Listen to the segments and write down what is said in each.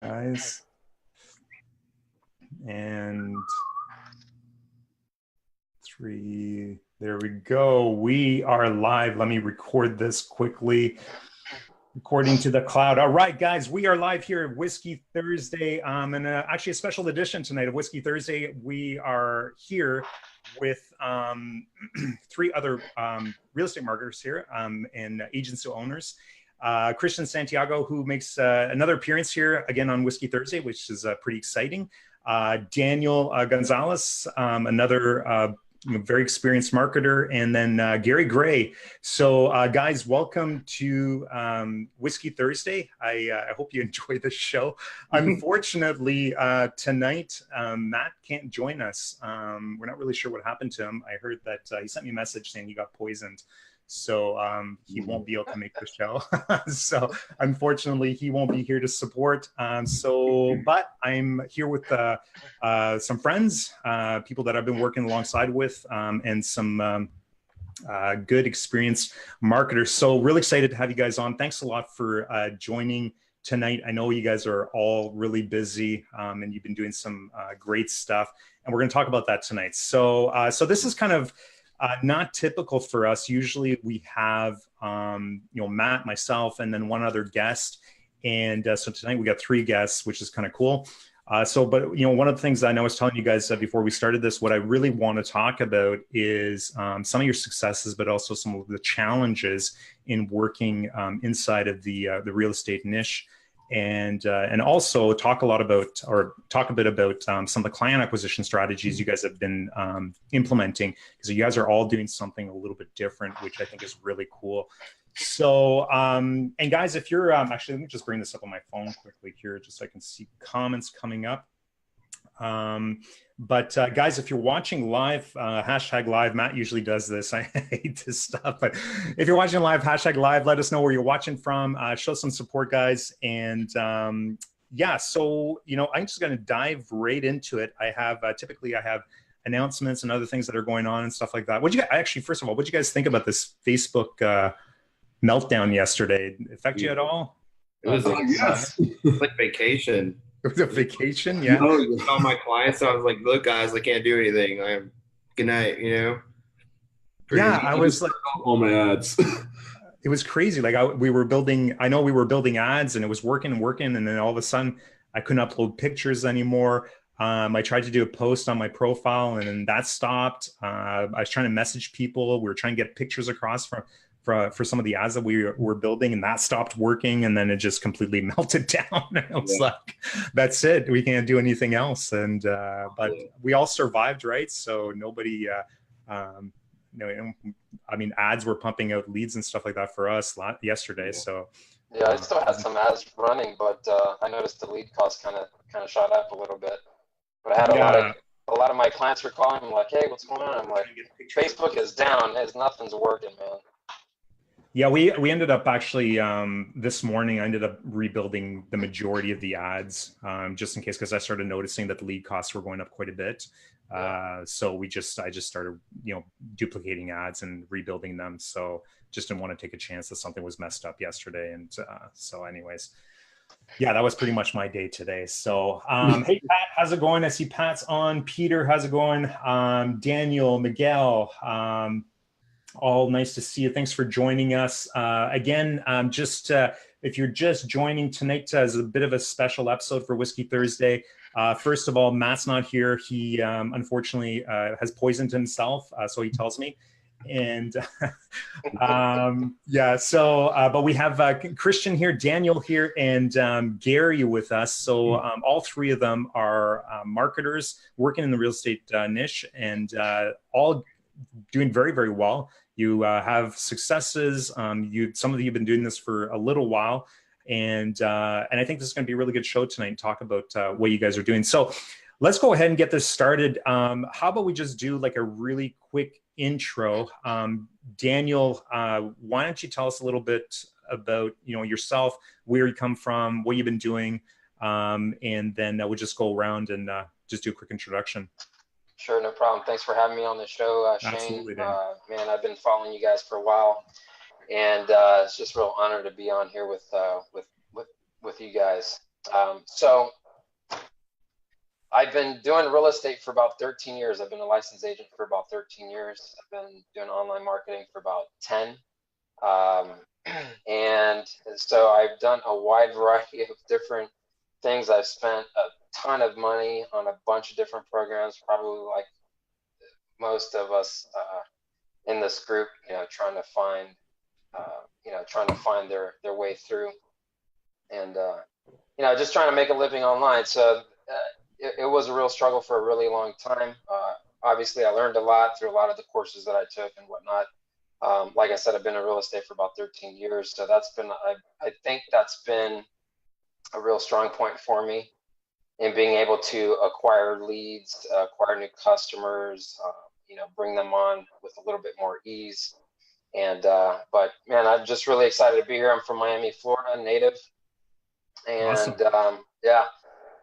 Guys, and 3, there we go. We are live. Let me record this quickly. According to the cloud. All right, guys, we are live here at Whiskey Thursday, and actually a special edition tonight of Whiskey Thursday. We are here with 3 other real estate marketers here and agents to owners. Christian Santiago, who makes another appearance here again on Whiskey Thursday, which is pretty exciting. Daniel Gonzalez, another very experienced marketer, and then Gary Gray. So guys, welcome to Whiskey Thursday. I hope you enjoy the show. Unfortunately, tonight, Matt can't join us. We're not really sure what happened to him. I heard that he sent me a message saying he got poisoned. So he won't be able to make the show. So unfortunately, he won't be here to support. But I'm here with some friends, people that I've been working alongside with, and some good experienced marketers. So really excited to have you guys on. Thanks a lot for joining tonight. I know you guys are all really busy, and you've been doing some great stuff, and we're going to talk about that tonight. So this is kind of not typical for us. Usually we have, Matt, myself, and then one other guest. And so tonight we got 3 guests, which is kind of cool. But one of the things I know I was telling you guys before we started this, what I really want to talk about is some of your successes, but also some of the challenges in working inside of the real estate niche. And also talk a bit about some of the client acquisition strategies you guys have been implementing, because you guys are all doing something a little bit different, which I think is really cool. So, and guys, if you're actually, let me just bring this up on my phone quickly here, just so I can see comments coming up. Guys, if you're watching live, hashtag live, Matt usually does this. I hate this stuff, but if you're watching live, hashtag live, let us know where you're watching from, show some support, guys. And yeah, so, I'm just going to dive right into it. I have, typically I have announcements and other things that are going on and stuff like that. First of all, what'd you guys think about this Facebook meltdown yesterday? Affect you at all? It was like vacation. It was a vacation, yeah. All my clients, so I was like, "Look, guys, I can't do anything. Good night." I was like, all my ads. It was crazy. Like we were building ads, and it was working, and then all of a sudden, I couldn't upload pictures anymore. I tried to do a post on my profile, and then that stopped. I was trying to message people. We were trying to get pictures across for some of the ads that we were building, and that stopped working, and then it just completely melted down. And I was like, that's it, we can't do anything else. And but we all survived, right? So nobody ads were pumping out leads and stuff like that for us yesterday. So yeah, I still had some ads running, but I noticed the lead cost kind of shot up a little bit. But I had a lot of my clients were calling me like, "Hey, what's going on?" I'm like, "Facebook is down. Nothing's working, man." Yeah, we ended up actually this morning. I ended up rebuilding the majority of the ads just in case, because I started noticing that the lead costs were going up quite a bit. So I just started duplicating ads and rebuilding them. So just didn't want to take a chance that something was messed up yesterday. And so anyways, yeah, that was pretty much my day today. So hey Pat, how's it going? I see Pat's on. Peter, how's it going? Daniel, Miguel, all nice to see you. Thanks for joining us. Again, if you're just joining tonight, is a bit of a special episode for Whiskey Thursday. First of all, Matt's not here. He unfortunately has poisoned himself, so he tells me. And but we have Christian here, Daniel here, and Gary with us. So all 3 of them are marketers working in the real estate niche, and all doing very, very well. You have successes. Some of you have been doing this for a little while, and I think this is going to be a really good show tonight and talk about what you guys are doing. So let's go ahead and get this started. How about we just do like a really quick intro? Daniel, why don't you tell us a little bit about yourself, where you come from, what you've been doing, and then we'll just go around and just do a quick introduction. Sure, no problem. Thanks for having me on the show, Shane. Absolutely, man, I've been following you guys for a while, and it's just a real honor to be on here with you guys. So I've been doing real estate for about 13 years. I've been a licensed agent for about 13 years. I've been doing online marketing for about 10. And so I've done a wide variety of different things. I've spent a ton of money on a bunch of different programs, probably like most of us in this group, trying to find their way through, and just trying to make a living online. So it was a real struggle for a really long time. Obviously, I learned a lot through a lot of the courses that I took and whatnot. Like I said, I've been in real estate for about 13 years. So that's been, I think that's been a real strong point for me in being able to acquire leads, acquire new customers, bring them on with a little bit more ease. And, but man, I'm just really excited to be here. I'm from Miami, Florida, native. And awesome. Yeah,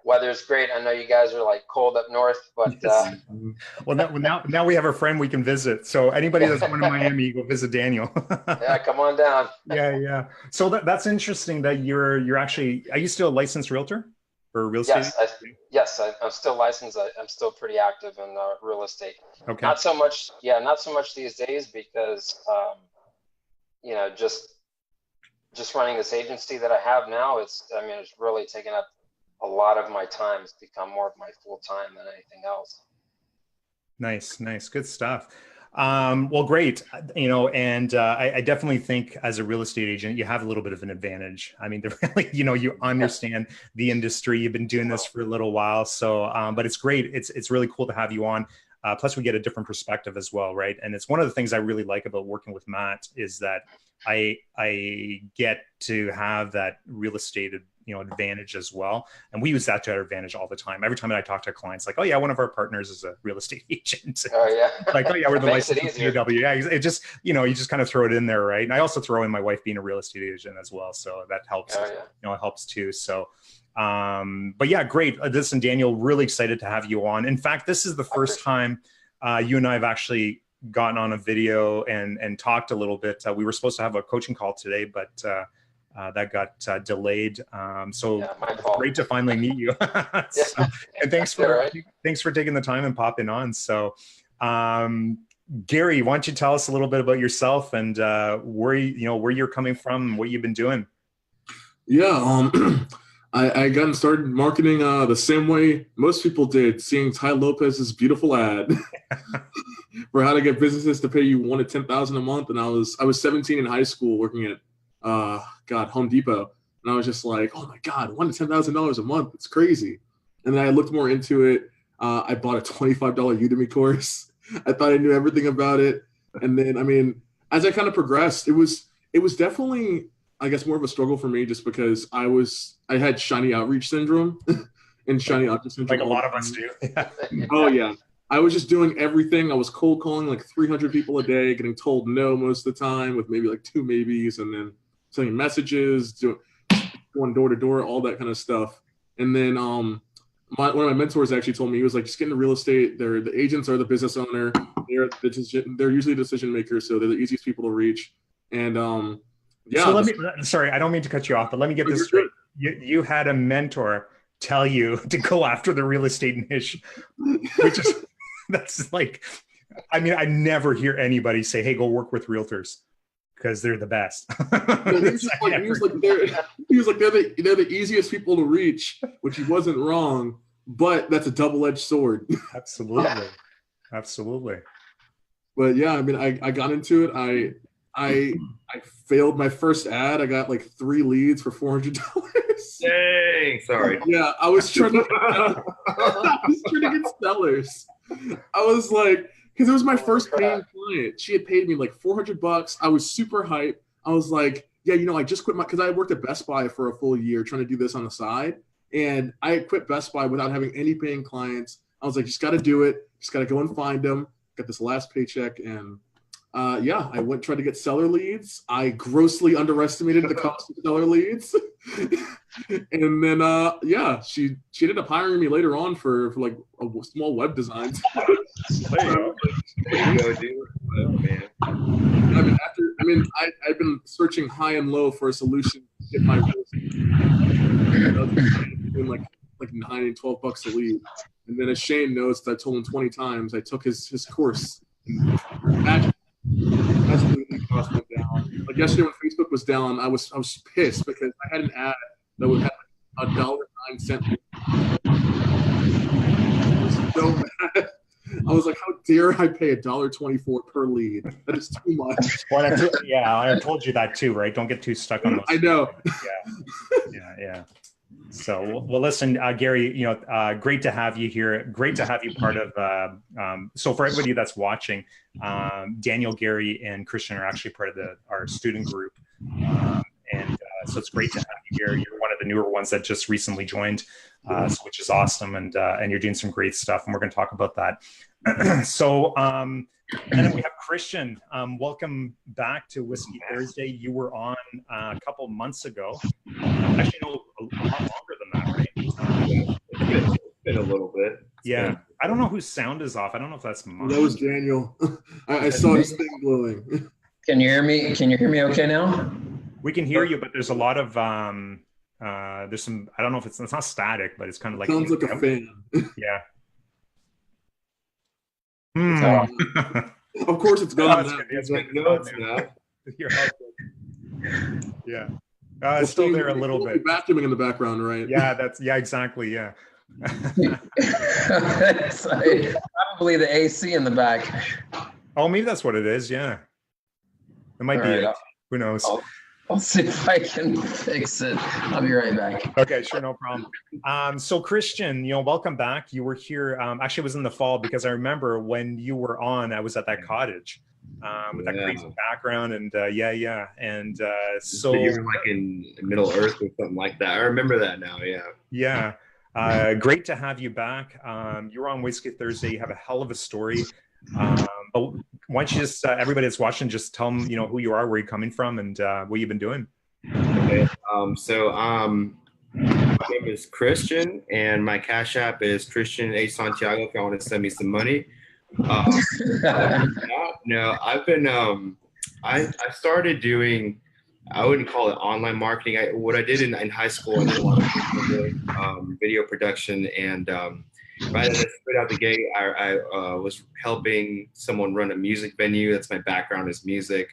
weather's great. I know you guys are like cold up north, but yes. Well, now we have a friend we can visit. So anybody that's going to Miami, go visit Daniel. Yeah, come on down. Yeah. So that's interesting that you're actually. Are you still a licensed realtor or real estate? Yes, I'm still licensed. I'm still pretty active in real estate. Okay. Not so much these days because just running this agency that I have now. It's really taken up a lot of my time. It's become more of my full time than anything else. Nice. Good stuff. Well, great. And I definitely think as a real estate agent, you have a little bit of an advantage. I mean, really, you understand the industry. You've been doing this for a little while. So, but it's great. It's really cool to have you on. Plus we get a different perspective as well. Right. And it's one of the things I really like about working with Matt is that I get to have that real estate advantage as well. And we use that to our advantage all the time. Every time I talk to clients, like, oh yeah, one of our partners is a real estate agent. Oh yeah. Like, oh yeah, we're the licensed CAW. Yeah, it just, you just kind of throw it in there, right? And I also throw in my wife being a real estate agent as well. So that helps, it helps too. So, but yeah, great. Listen, Daniel, really excited to have you on. In fact, this is the first time you and I have actually gotten on a video and talked a little bit. We were supposed to have a coaching call today, but that got delayed. So great to finally meet you. And thanks for taking the time and popping on. So Gary, why don't you tell us a little bit about yourself and where you're coming from and what you've been doing? Yeah, I got started marketing the same way most people did, seeing Ty Lopez's beautiful ad for how to get businesses to pay you $1,000 to $10,000 a month. And I was 17 in high school working at Home Depot, and I was just like, oh my God, $1,000 to $10,000 a month. It's crazy. And then I looked more into it. I bought a $25 Udemy course. I thought I knew everything about it. And then, as I kind of progressed, it was definitely, I guess, more of a struggle for me just because I had shiny outreach syndrome and shiny object syndrome. Like a lot of us do. Oh yeah. I was just doing everything. I was cold calling like 300 people a day, getting told no most of the time with maybe like 2 maybes, and then sending messages, going door to door, all that kind of stuff. And then one of my mentors actually told me, he was like, just get into real estate. The agents are the business owner. They're usually decision makers, so they're the easiest people to reach. And yeah. So sorry, I don't mean to cut you off, but let me get this straight. You had a mentor tell you to go after the real estate niche, which is, that's like, I never hear anybody say, hey, go work with realtors because they're the best. He was like, they're the easiest people to reach, which he wasn't wrong, but that's a double-edged sword. Absolutely. But yeah, I got into it. I failed my first ad. I got like 3 leads for $400. Dang, sorry. Yeah, I was trying to get sellers. I was like, because it was my first paying client. She had paid me like $400. I was super hyped. I was like, yeah, I just quit because I worked at Best Buy for a full year trying to do this on the side. And I quit Best Buy without having any paying clients. I was like, just got to do it. Just got to go and find them. Got this last paycheck. And yeah, I tried to get seller leads. I grossly underestimated the cost of seller leads. And then, yeah, she ended up hiring me later on for like a small web design. I've been searching high and low for a solution to get my doing like $9 and $12 a lead. And then as Shane knows, I told him 20 times, I took his course. That's when the lead cost went down. Like yesterday when Facebook was down, I was pissed because I had an ad that would have $1.09. So mad. I was like, how dare I pay $1.24 per lead? That is too much. Well, I told you that too, right? Don't get too stuck on those. I know. Yeah. So, well, listen, Gary, great to have you here. Great to have you part of. So, for everybody that's watching, Daniel, Gary, and Christian are actually part of our student group, so it's great to have you here. You're one of the newer ones that just recently joined, which is awesome, and you're doing some great stuff, and we're going to talk about that. So, and then we have Christian. Welcome back to Whiskey Thursday. You were on a couple months ago. Actually, no, a lot longer than that, right? It's been a little bit. Yeah. I don't know whose sound is off. I don't know if that's mine. That was Daniel. I saw his thing glowing. Can you hear me? Can you hear me okay now? We can hear you, but there's a lot of there's some, I don't know if it's not static, but it's kind of like sounds like a fan. Yeah. Of course it's gone. It's not. You're yeah. It's still there a little bit. Vacuuming in the background, right? Yeah, exactly. Yeah. It's probably the AC in the back. Oh, maybe that's what it is. Yeah. It might be it. Who knows? I'll see if I can fix it. I'll be right back. Okay, sure, no problem. So Christian, you back. You were here. Actually, it was in the fall because I remember when you were on, I was at that cottage with that crazy background, and and so you were like in Middle Earth or something like that. I remember that now. Yeah. Yeah. Great to have you back. You were on Whiskey Thursday. You have a hell of a story. But why don't you just everybody that's watching, just tell them who you are, where you're coming from, and what you've been doing. Okay. So my name is Christian, and my Cash App is Christian A Santiago. If y'all want to send me some money. No, I've been I started doing, I wouldn't call it online marketing. What I did in high school, I did a lot of video production, and right out the gate, I was helping someone run a music venue. That's my background, is music.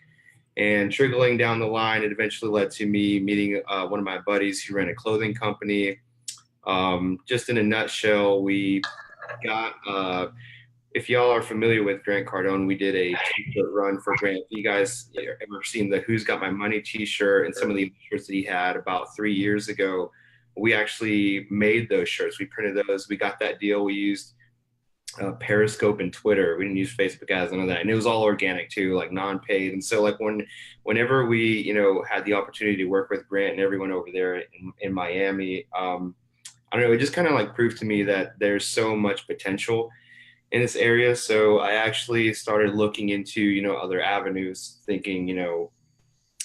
And trickling down the line, it eventually led to me meeting one of my buddies who ran a clothing company. Just in a nutshell, we got, if y'all are familiar with Grant Cardone, we did a t-shirt run for Grant. If you guys ever seen the Who's Got My Money t-shirt and some of the shirts that he had about 3 years ago, we actually made those shirts. We printed those. We got that deal. We used Periscope and Twitter. We didn't use Facebook ads, none of that. And it was all organic too, like non-paid. And so like whenever we, had the opportunity to work with Grant and everyone over there in Miami, I don't know, it just kind of like proved to me that there's so much potential in this area. So I actually started looking into, other avenues, thinking,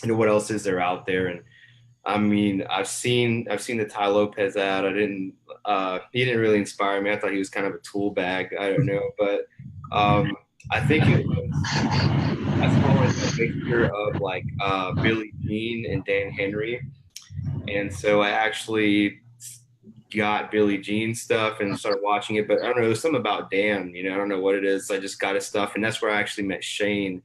what else is there out there? And I mean, I've seen the Ty Lopez ad. He didn't really inspire me. I thought he was kind of a tool bag. I don't know, but I think it was as far as a mixture of like Billie Jean and Dan Henry. And so I actually got Billie Jean stuff and started watching it, but I don't know, there's something about Dan, I don't know what it is. I just got his stuff, and that's where I actually met Shane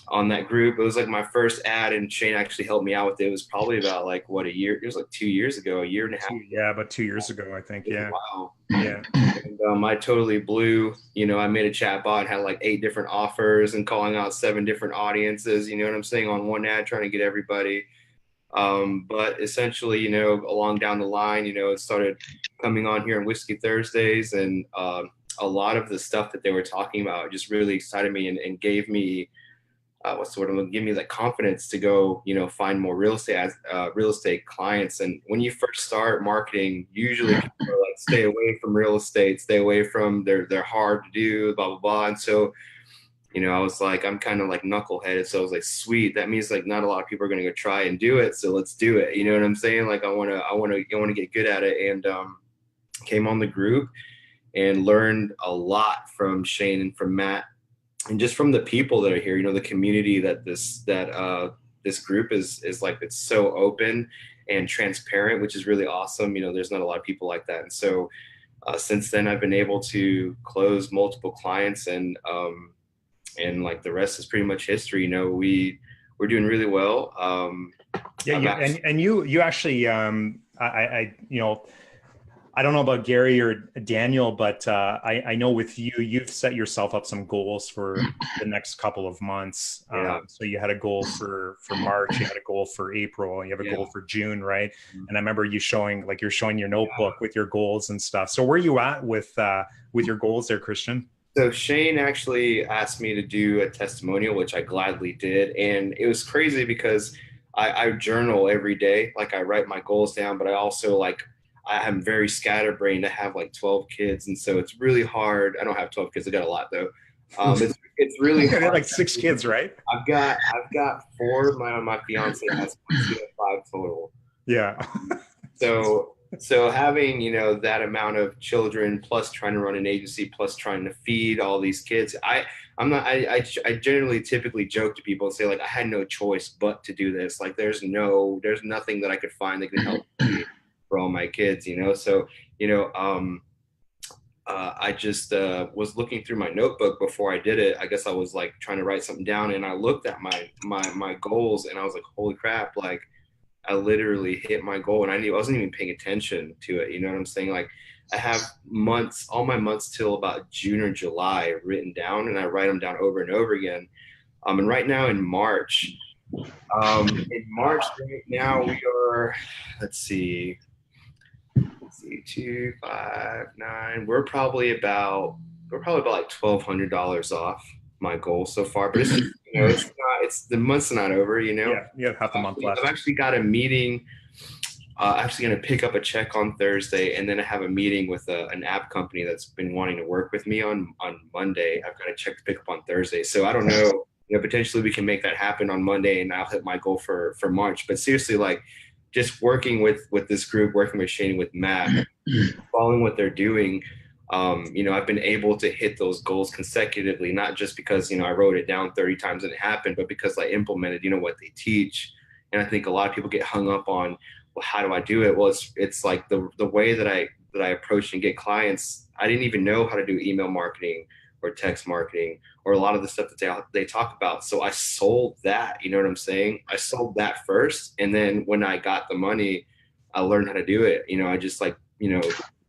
on that group. It was like my first ad, and Shane actually helped me out with it. It was probably about like a year. It was like 2 years ago, a year and a half. Yeah, about 2 years ago, I think. Yeah. Wow. Yeah. And I totally blew. I made a chat bot and had like 8 different offers and calling out 7 different audiences. You know what I'm saying, on one ad, trying to get everybody. But essentially, along down the line, it started coming on here on Whiskey Thursdays, and a lot of the stuff that they were talking about just really excited me and gave me give me the confidence to go, find more real estate clients. And when you first start marketing, usually people are like, stay away from real estate, stay away from, they're hard to do, blah, blah, blah. And so, I was like, I'm kind of like knuckleheaded. So I was like, sweet, that means like not a lot of people are going to go try and do it. So let's do it. You know what I'm saying? Like, I want to get good at it. And came on the group and learned a lot from Shane and from Matt, and just from the people that are here, the community that this group is like, it's so open and transparent, which is really awesome. You know, there's not a lot of people like that. And so since then, I've been able to close multiple clients, and like the rest is pretty much history. You know, we're doing really well. You actually, you know, I don't know about Gary or Daniel, but I know with you, you've set yourself up some goals for the next couple of months. So you had a goal for March, you had a goal for April, you have a goal for June, right? And I remember you showing, like, you're showing your notebook with your goals and stuff. So where are you at with your goals there, Christian? So Shane actually asked me to do a testimonial, which I gladly did. And it was crazy because I journal every day. Like, I write my goals down, but I also I'm very scatterbrained. I have like 12 kids. And so it's really hard. I don't have 12 kids. I got a lot though. It's really hard. Like 6 kids, right? I've got 4. My fiance has 5 total. Yeah. So having, you know, that amount of children, plus trying to run an agency, plus trying to feed all these kids, I generally typically joke to people and say, like, I had no choice but to do this. Like, there's nothing that I could find that can help me for all my kids, you know? So, you know, I just was looking through my notebook before I did it. I guess I was like trying to write something down, and I looked at my goals, and I was like, holy crap, like, I literally hit my goal, and I wasn't even paying attention to it. You know what I'm saying? Like, I have all my months till about June or July written down, and I write them down over and over again. And right now in March right now we are, let's see, 2, 5, 9. We're probably about like $1,200 off my goal so far, but it's, you know, it's the month's not over, you know. Yeah, you have half a month left. I've actually got a meeting. I'm actually going to pick up a check on Thursday, and then I have a meeting with an app company that's been wanting to work with me on Monday. I've got a check to pick up on Thursday, so I don't know. You know, potentially we can make that happen on Monday, and I'll hit my goal for March. But seriously, like, just working with this group, working with Shane, with Matt, following what they're doing. You know, I've been able to hit those goals consecutively, not just because, you know, I wrote it down 30 times and it happened, but because I implemented, you know, what they teach. And I think a lot of people get hung up on, well, how do I do it? Well, it's like the way that I approach and get clients. I didn't even know how to do email marketing or text marketing or a lot of the stuff that they talk about. So I sold that, you know what I'm saying? I sold that first. And then when I got the money, I learned how to do it. You know, I just, like, you know,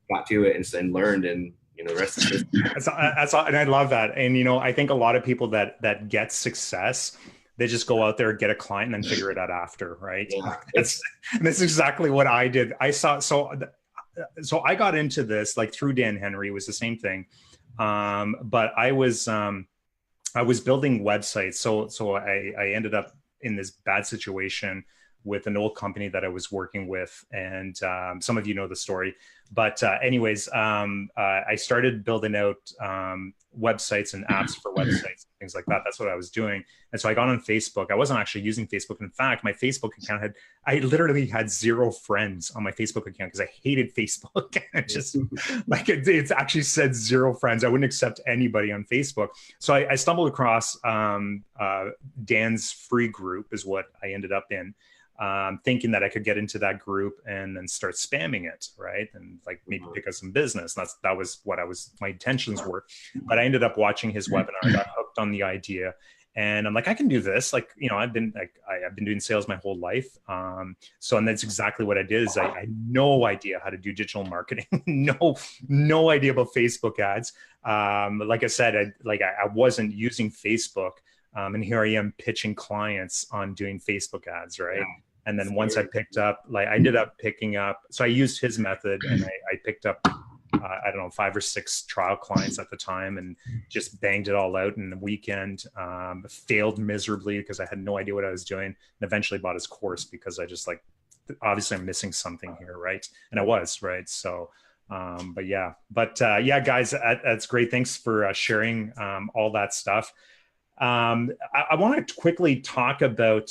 got to it and learned, and, you know, the rest of it. That's and I love that. And, you know, I think a lot of people that get success, they just go out there, get a client, and then figure it out after, right? Yeah. That's exactly what I did. So I got into this like through Dan Henry. It was the same thing, but I was building websites. So I ended up in this bad situation with an old company that I was working with, and some of you know the story. But anyways, I started building out websites and apps for websites, things like that. That's what I was doing. And so I got on Facebook. I wasn't actually using Facebook. In fact, my Facebook account I literally had 0 friends on my Facebook account because I hated Facebook. It just like it actually said 0 friends. I wouldn't accept anybody on Facebook. So I stumbled across Dan's free group is what I ended up in. Thinking that I could get into that group and then start spamming it, right? And like maybe pick up some business. That was what my intentions were. But I ended up watching his webinar, got hooked on the idea, and I'm like, I can do this. Like, you know, I've been doing sales my whole life. And that's exactly what I did. Is I had no idea how to do digital marketing, no idea about Facebook ads. Like I said, I wasn't using Facebook. And here I am pitching clients on doing Facebook ads, right? Yeah. And then once I picked up, I ended up picking up, so I used his method, and I picked up, I don't know, 5 or 6 trial clients at the time, and just banged it all out in a weekend. Failed miserably because I had no idea what I was doing, and eventually bought his course because I just obviously I'm missing something here, right? And I was, right? So, yeah, guys, that's great. Thanks for sharing all that stuff. I want to quickly talk about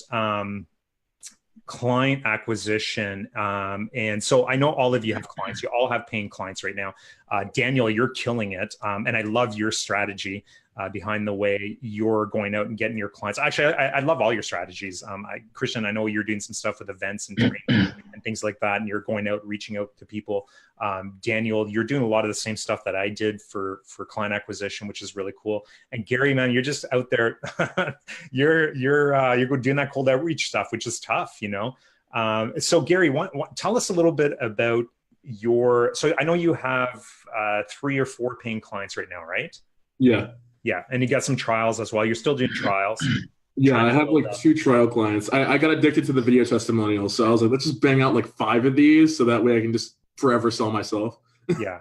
client acquisition. And so I know all of you have clients. You all have paying clients right now. Daniel, you're killing it. And I love your strategy behind the way you're going out and getting your clients. Actually, I love all your strategies. Christian, I know you're doing some stuff with events and training and and things like that. And you're going out, reaching out to people. Daniel, you're doing a lot of the same stuff that I did for client acquisition, which is really cool. And Gary, man, you're just out there. you're doing that cold outreach stuff, which is tough, you know? So Gary, tell us a little bit about so I know you have 3 or 4 paying clients right now, right? Yeah. Yeah. And you got some trials as well. You're still doing trials. Yeah, I have like 2 trial clients. I got addicted to the video testimonials. So I was like, let's just bang out like 5 of these so that way I can just forever sell myself. Yeah.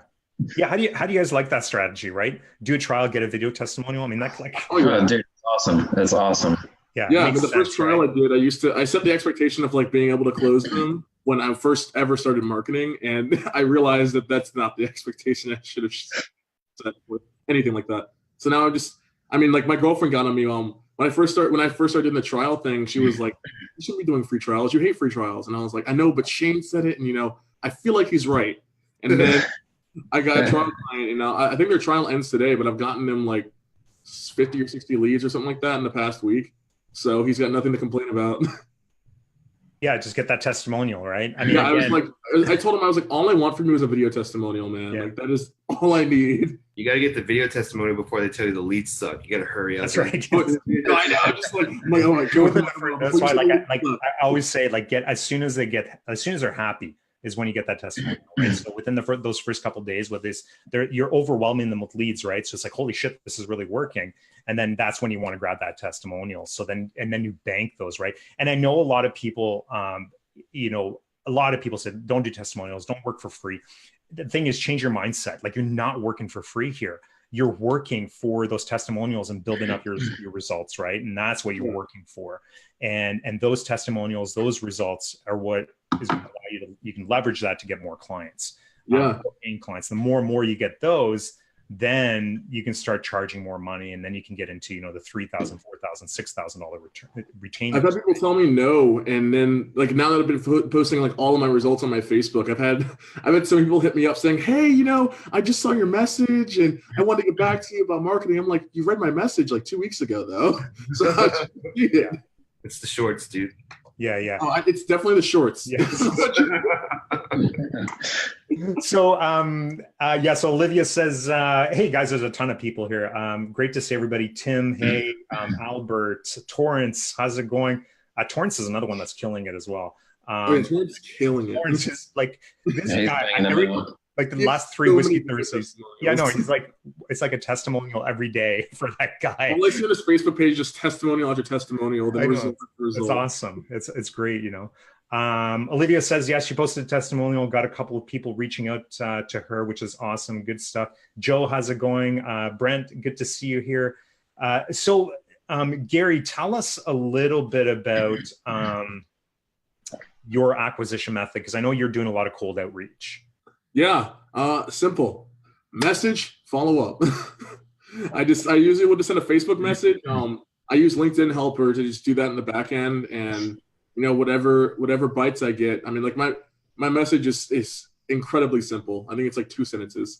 Yeah. How do you guys like that strategy, right? Do a trial, get a video testimonial. I mean, that's like, oh yeah, dude, it's awesome. It's awesome. Yeah. Yeah. But the first trial I did, I set the expectation of like being able to close them when I first ever started marketing. And I realized that that's not the expectation I should have set with anything like that. So now like my girlfriend got on me when I first started doing the trial thing. She was like, "You shouldn't be doing free trials. You hate free trials." And I was like, "I know, but Shane said it, and you know, I feel like he's right." And then I got a trial client, and I think their trial ends today, but I've gotten them like 50 or 60 leads or something like that in the past week. So he's got nothing to complain about. Yeah, just get that testimonial, right? I mean, yeah, I told him, I was like, all I want from you is a video testimonial, man. Yeah. Like that is all I need. You got to get the video testimonial before they tell you the leads suck. You got to hurry up. That's right. No, I know. I'm just like, oh my God. That's why, I always say, like, as soon as they're happy is when you get that testimonial, right? So within those first couple of days with this, you're overwhelming them with leads, right? So it's like, holy shit, this is really working. And then that's when you want to grab that testimonial. So then you bank those, right? And I know a lot of people, a lot of people said, don't do testimonials, don't work for free. The thing is, change your mindset. Like, you're not working for free here. You're working for those testimonials and building up your results, right? And that's what you're working for. And those testimonials, those results are what is going to allow you can leverage that to get more clients. Paying clients. The more and more you get those, then you can start charging more money, and then you can get into, the $3,000, $4,000, $6,000 retainer. I've had people tell me no, and then like now that I've been posting like all of my results on my Facebook, I've had some people hit me up saying, "Hey, I just saw your message and I wanted to get back to you about marketing." I'm like, "You read my message like 2 weeks ago, though." So yeah, it's the shorts, dude. Yeah. Oh, it's definitely the shorts. Yeah. So Olivia says, "Hey guys, there's a ton of people here. Great to see everybody. Tim, hey, Albert, Torrance, how's it going? Torrance is another one that's killing it as well. Torrance is killing it. Torrance is like this guy. Like the last 3 Whiskey Thursdays. Yeah, no, he's like, it's like a testimonial every day for that guy. All I see on his Facebook page is testimonial after testimonial. It's awesome. It's great, Olivia says, yes, she posted a testimonial, got a couple of people reaching out to her, which is awesome. Good stuff. Joe, how's it going? Brent, good to see you here. So Gary, tell us a little bit about your acquisition method, because I know you're doing a lot of cold outreach. Yeah, simple. Message, follow up. I usually would just send a Facebook message. I use LinkedIn Helper to just do that in the back end, and whatever bites I get. I mean, like my message is incredibly simple. I think it's like 2 sentences.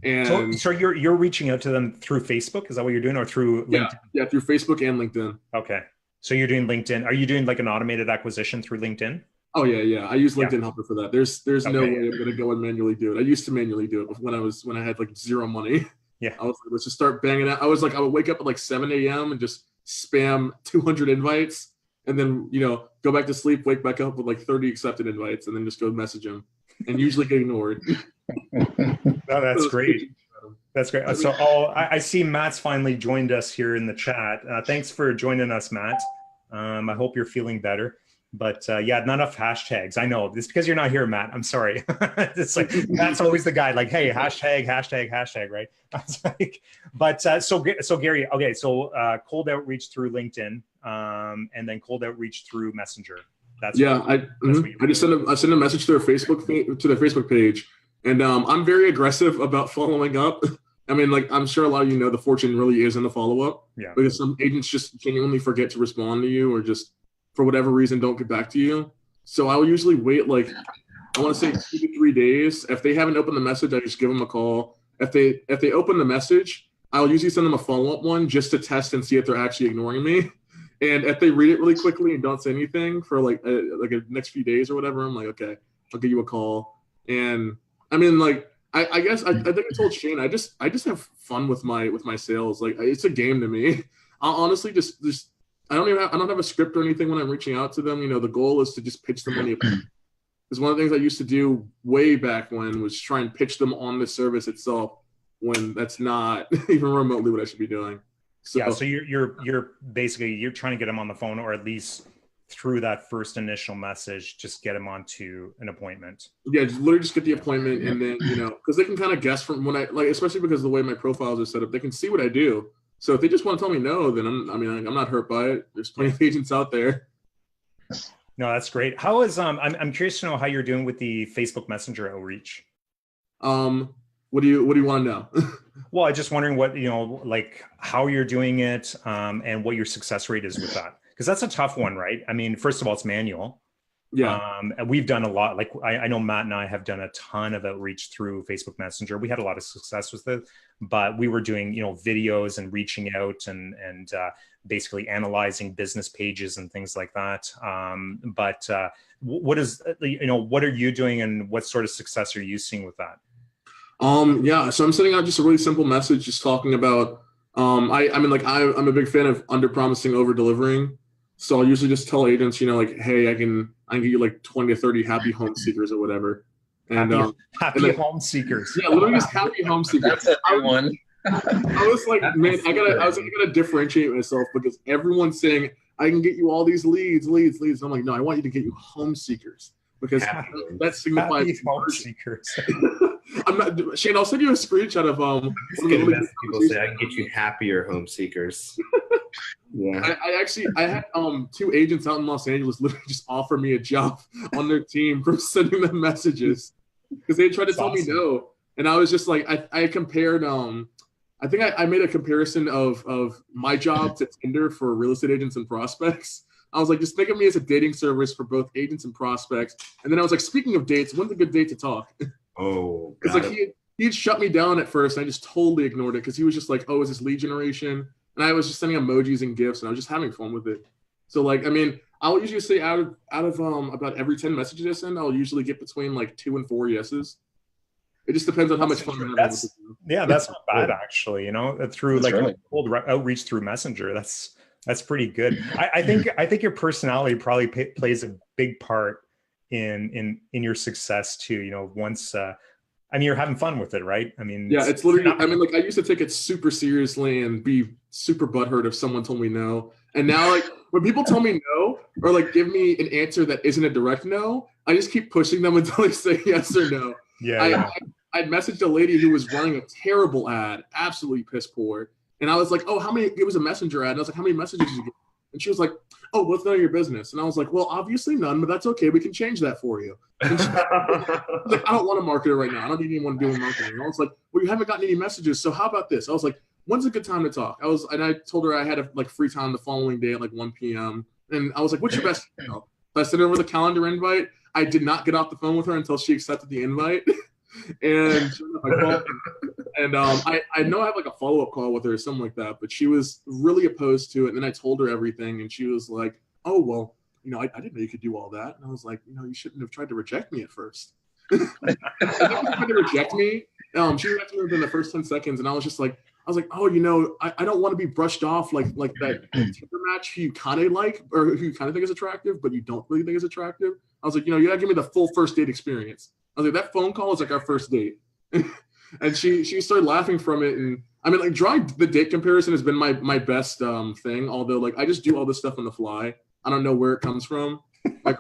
And so you're reaching out to them through Facebook? Is that what you're doing, or through LinkedIn? Yeah, through Facebook and LinkedIn. Okay. So you're doing LinkedIn. Are you doing like an automated acquisition through LinkedIn? Oh yeah. I use LinkedIn Helper for that. There's no way I'm gonna go and manually do it. I used to manually do it when I had like zero money. Yeah. I was like, let's just start banging out. I would wake up at like 7 a.m. and just spam 200 invites, and then go back to sleep, wake back up with like 30 accepted invites, and then just go message them, and usually get ignored. No, that's great. That's great. So I see Matt's finally joined us here in the chat. Thanks for joining us, Matt. I hope you're feeling better. But not enough hashtags. I know it's because you're not here, Matt. I'm sorry. It's like Matt's always the guy. Like, hey, hashtag, right? So Gary, okay, so cold outreach through LinkedIn, and then cold outreach through Messenger. I send a message to their Facebook page, and I'm very aggressive about following up. I mean, like, I'm sure a lot of the fortune really is in the follow up. Yeah. Because some agents just genuinely forget to respond to you, or just for whatever reason don't get back to you. So I will usually wait, like, I want to say 2 to 3 days. If they haven't opened the message, I just give them a call. If they open the message, I'll usually send them a follow-up one just to test and see if they're actually ignoring me. And if they read it really quickly and don't say anything for like a next few days or whatever, I'm like, okay, I'll give you a call. And I mean, like, I guess I think I told Shane, I just have fun with my sales. Like, it's a game to me. I'll honestly just I don't have a script or anything when I'm reaching out to them. You know, the goal is to just pitch them on the appointment. Because one of the things I used to do way back when was try and pitch them on the service itself, when that's not even remotely what I should be doing. So, yeah, so you're basically you're trying to get them on the phone, or at least through that first initial message, just get them onto an appointment. Yeah, just get the appointment, and then, you know, because they can kind of guess from when I, like, especially because of the way my profiles are set up, they can see what I do. So if they just want to tell me no, then I'm not hurt by it. There's plenty of agents out there. No, that's great. How is I'm curious to know how you're doing with the Facebook Messenger outreach. What do you want to know? Well, I'm just wondering what, you know, like how you're doing it, and what your success rate is with that. Because that's a tough one, right? I mean, first of all, it's manual. Yeah. And we've done a lot. Like I know Matt and I have done a ton of outreach through Facebook Messenger. We had a lot of success with it, but we were doing, you know, videos and reaching out and basically analyzing business pages and things like that. But what is, you know, what are you doing, and what sort of success are you seeing with that? Yeah, so I'm sending out just a really simple message, just talking about, I'm a big fan of under promising, over delivering. So I'll usually just tell agents, you know, like, hey, I can get you like 20 to 30 happy home seekers or whatever. And happy home seekers. Yeah, literally just happy home seekers. That's a good one. I was like, man, I gotta differentiate myself, because everyone's saying I can get you all these leads. And I'm like, no, I want you to get you home seekers, because that signifies happy home seekers. I'm not, Shane, I'll send you a screenshot of people say I can get you happier home seekers. Yeah. I had 2 agents out in Los Angeles literally just offer me a job on their team for sending them messages, because they tried to tell me no. And I was just like, I compared, I think I made a comparison of my job to Tinder for real estate agents and prospects. I was like, just think of me as a dating service for both agents and prospects. And then I was like, speaking of dates, when's a good date to talk? Oh, it's like he'd shut me down at first, and I just totally ignored it, because he was just like, oh, is this lead generation? And I was just sending emojis and gifs, and I was just having fun with it. So, like, I mean, I'll usually say out of about every 10 messages I send, I'll usually get between like 2 and 4 yeses. It just depends on how much fun I'm having with it. Yeah, that's not bad, actually. You know, through that's like really cold outreach through Messenger, that's pretty good. I think your personality probably plays a big part in your success too. You know, once I mean, you're having fun with it, right? I mean, yeah, it's literally, I mean, like, I used to take it super seriously and be super butthurt if someone told me no. And now, like, when people tell me no, or like give me an answer that isn't a direct no, I just keep pushing them until they say yes or no. Yeah. I'd messaged a lady who was running a terrible ad, absolutely piss poor. And I was like, oh, it was a Messenger ad. And I was like, how many messages did you get? And she was like, oh, well, it's none of your business. And I was like, well, obviously none, but that's okay. We can change that for you. And she was like, I don't want a marketer right now. I don't need anyone doing marketing. And I was like, well, you haven't gotten any messages. So how about this? I was like, when's a good time to talk? And I told her I had like free time the following day at like 1 p.m. And I was like, what's your best email? So I sent her over the calendar invite. I did not get off the phone with her until she accepted the invite. And I called, and I know I have like a follow-up call with her or something like that, but she was really opposed to it. And then I told her everything, and she was like, oh, well, you know, I didn't know you could do all that. And I was like, you know, you shouldn't have tried to reject me at first. I think she tried to reject me. She rejected me within the first 10 seconds, and I was like, oh, you know, I don't want to be brushed off like that Tinder match who you kind of like, or who you kind of think is attractive, but you don't really think is attractive. I was like, you know, you gotta give me the full first date experience. I was like, that phone call is like our first date. And she started laughing from it. And I mean, like, drawing the date comparison has been my best thing. Although, like, I just do all this stuff on the fly. I don't know where it comes from. Like,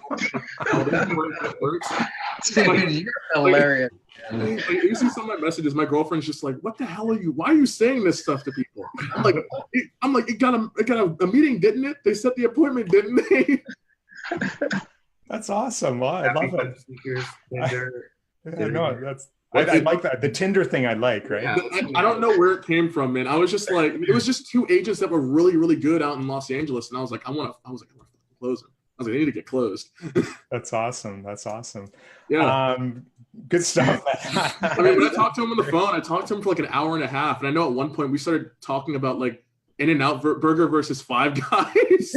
dude, you're hilarious. Like, you see some of my messages, my girlfriend's just like, what the hell are you? Why are you saying this stuff to people? I'm like, it got a meeting, didn't it? They set the appointment, didn't they? That's awesome. Wow, I love it. I like that. The Tinder thing I like, right? Yeah. I don't know where it came from, man. I was just like, it was just 2 agents that were really, really good out in Los Angeles. And I was like, I want to close them. I was like, I need to get closed. That's awesome. Yeah. Good stuff. I mean, when I talked to him on the phone, I talked to him for like an hour and a half. And I know at one point we started talking about like In-N-Out Burger versus Five Guys.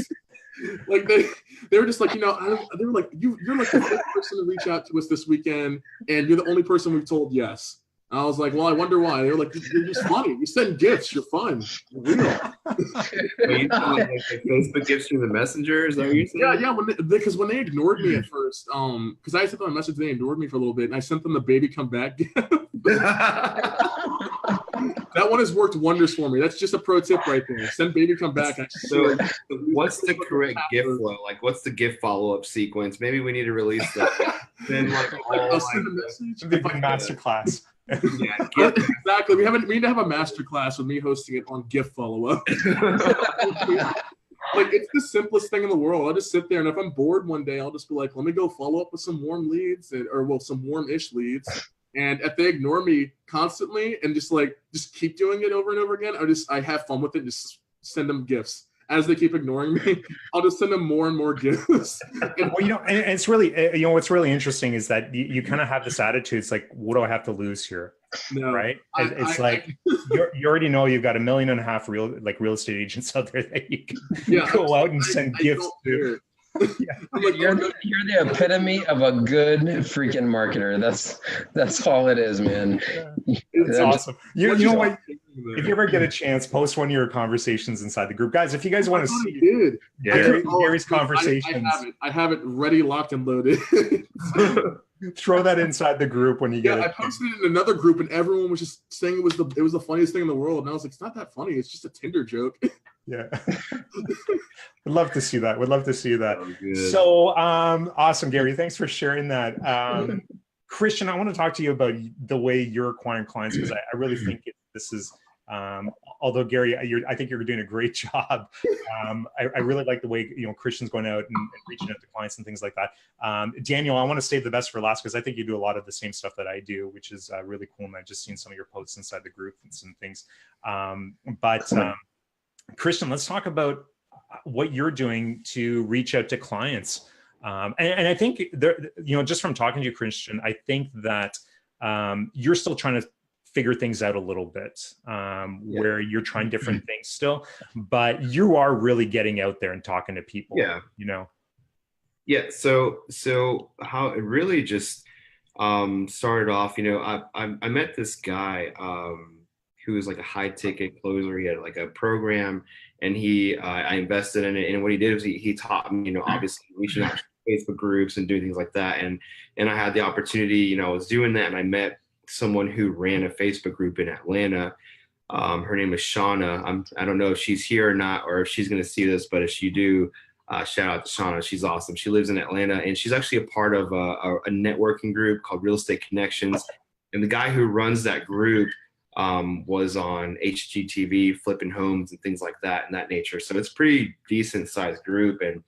Like they were just like, they were like, you're like the fifth person to reach out to us this weekend, and you're the only person we've told yes. And I was like, well, I wonder why. They were like, you're just funny. You send gifts. You're fun. You're real. You like Facebook gifts through the messenger? Is that what you're saying? Yeah. Because when they ignored me at first, because I sent them a message, they ignored me for a little bit, and I sent them the baby come back gift. That one has worked wonders for me. That's just a pro tip right there. Send baby come back. So what's the correct gift flow? Like, what's the gift follow-up sequence? Maybe we need to release that. Then I'll send a message. Big masterclass. Yeah, exactly. We need to have a master class with me hosting it on gift follow-up. Like, it's the simplest thing in the world. I'll just sit there, and if I'm bored one day, I'll just be like, let me go follow up with some warm leads, some warm-ish leads. And if they ignore me constantly and just keep doing it over and over again, I have fun with it. Just send them gifts. As they keep ignoring me, I'll just send them more and more gifts. And it's really, what's really interesting is that you kind of have this attitude. It's like, what do I have to lose here? No, right? It's you already know you've got 1.5 million real estate agents out there that you can go out and send gifts to. Yeah. You're the epitome of a good freaking marketer. That's all it is, man. It's awesome. You know what? If you ever get a chance, post one of your conversations inside the group, guys. If you guys want to see Gary's conversations, I have it ready, locked, and loaded. Throw that inside the group when you get it. I posted it in another group, and everyone was just saying it was the funniest thing in the world. And I was like, it's not that funny. It's just a Tinder joke. Yeah. Would love to see that. So awesome, Gary. Thanks for sharing that. Christian, I want to talk to you about the way you're acquiring clients, because I really think this is, although Gary, I think you're doing a great job. I really like the way, Christian's going out and reaching out to clients and things like that. Daniel, I want to save the best for last, because I think you do a lot of the same stuff that I do, which is really cool. And I've just seen some of your posts inside the group and some things. Christian, let's talk about what you're doing to reach out to clients. And I think there, just from talking to you, Christian, I think that you're still trying to figure things out a little bit, where you're trying different things still, but you are really getting out there and talking to people. Yeah. Yeah. So how it really just started off, I met this guy who was like a high ticket closer. He had like a program, and I invested in it. And what he did was he taught me, obviously reaching out to Facebook groups and doing things like that. And I had the opportunity, I was doing that, and I met someone who ran a Facebook group in Atlanta. Her name is Shauna. I don't know if she's here or not, or if she's going to see this, but if you do, shout out to Shauna. She's awesome. She lives in Atlanta, and she's actually a part of a networking group called Real Estate Connections. And the guy who runs that group was on HGTV, flipping homes and things like that in that nature. So it's pretty decent sized group. And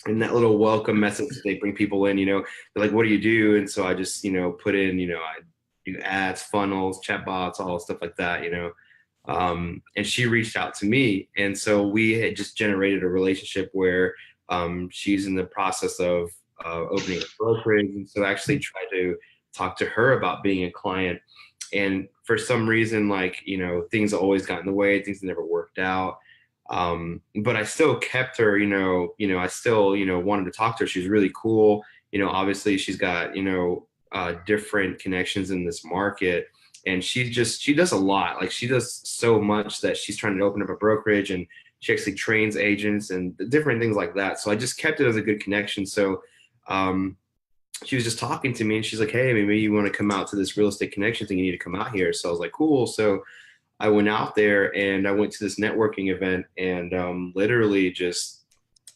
in that little welcome message that they bring people in, they're like, what do you do? And so I just, put in, I do ads, funnels, chatbots, all stuff like that, and she reached out to me. And so we had just generated a relationship where she's in the process of opening a brokerage. And so I actually tried to talk to her about being a client. And for some reason, things always got in the way, things never worked out. But I still kept her, I still, wanted to talk to her. She's really cool. Obviously she's got, different connections in this market, and she does a lot. Like, she does so much that she's trying to open up a brokerage, and she actually trains agents and different things like that. So I just kept it as a good connection. So, she was just talking to me, and she's like, hey, maybe you want to come out to this real estate connection thing. You need to come out here. So I was like, cool. So I went out there, and I went to this networking event, and literally just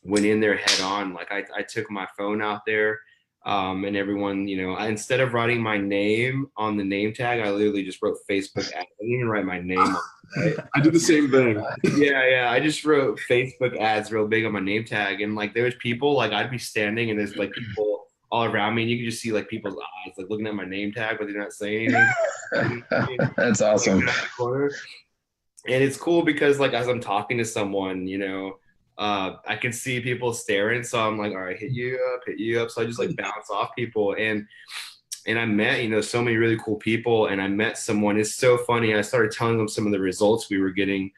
went in there head on. Like, I took my phone out there, and everyone, instead of writing my name on the name tag, I literally just wrote Facebook ads. I didn't even write my name on it. I did the same thing. Yeah. I just wrote Facebook ads real big on my name tag. And there was people, I'd be standing, and there's people all around me, and you can just see people's eyes looking at my name tag, but they're not saying anything. That's awesome. And it's cool because as I'm talking to someone, I can see people staring. So I'm like, all right, hit you up. So I just bounce off people. And I met, so many really cool people. And I met someone. It's so funny. I started telling them some of the results we were getting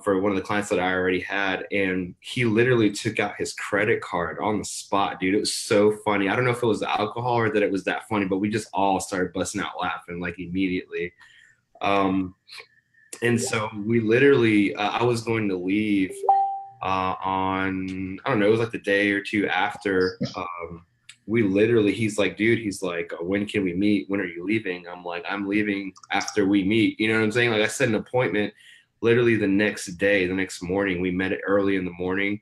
for one of the clients that I already had. And he literally took out his credit card on the spot, dude. It was so funny. I don't know if it was the alcohol or that it was that funny, but we just all started busting out laughing like immediately. And so we literally, I was going to leave on, I don't know, it was like the day or two after. We literally, he's like, dude, he's like, when can we meet? When are you leaving? I'm like, I'm leaving after we meet. You know what I'm saying? Like I set an appointment literally the next day, the next morning. We met it early in the morning.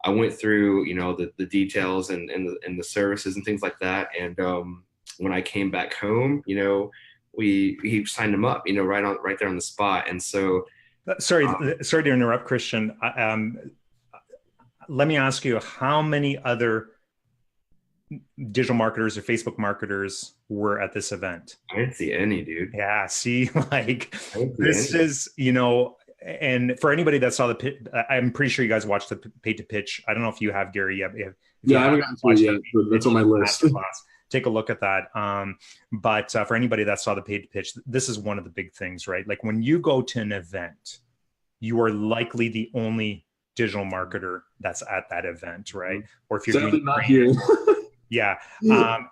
I went through, you know, the details and the services and things like that. And when I came back home, you know, he signed him up, you know, right there on the spot. And so, sorry to interrupt, Christian. Let me ask you, how many other digital marketers or Facebook marketers were at this event? I didn't see any, dude. Yeah, see, like this is, you know, and for anybody that saw I'm pretty sure you guys watched the Paid to Pitch. I don't know if you have, Gary. Yeah, I haven't gotten to it yet, but that's on my list. Take a look at that. But for anybody that saw the Paid to Pitch, this is one of the big things, right? Like when you go to an event, you are likely the only digital marketer that's at that event, right? Or if you're definitely not here. Yeah.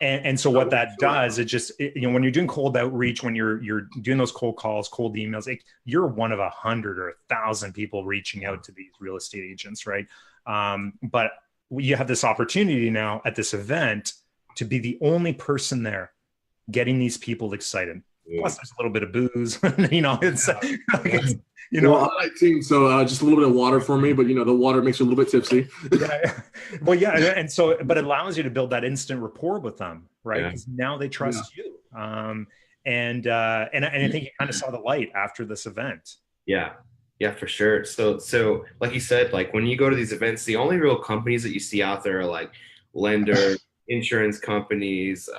And so what that does, it just, you know, when you're doing cold outreach, when you're doing those cold calls, cold emails, you're one of 100 or 1,000 people reaching out to these real estate agents, right? But you have this opportunity now at this event to be the only person there getting these people excited. Yeah. Plus there's a little bit of booze, you know, you know, well, I'm 19, so just a little bit of water for me, but you know, the water makes you a little bit tipsy. Yeah. Well, yeah. And so, but it allows you to build that instant rapport with them, right? Because now they trust you. And I think you kind of saw the light after this event. Yeah. Yeah, for sure. So like you said, like when you go to these events, the only real companies that you see out there are like lenders, insurance companies,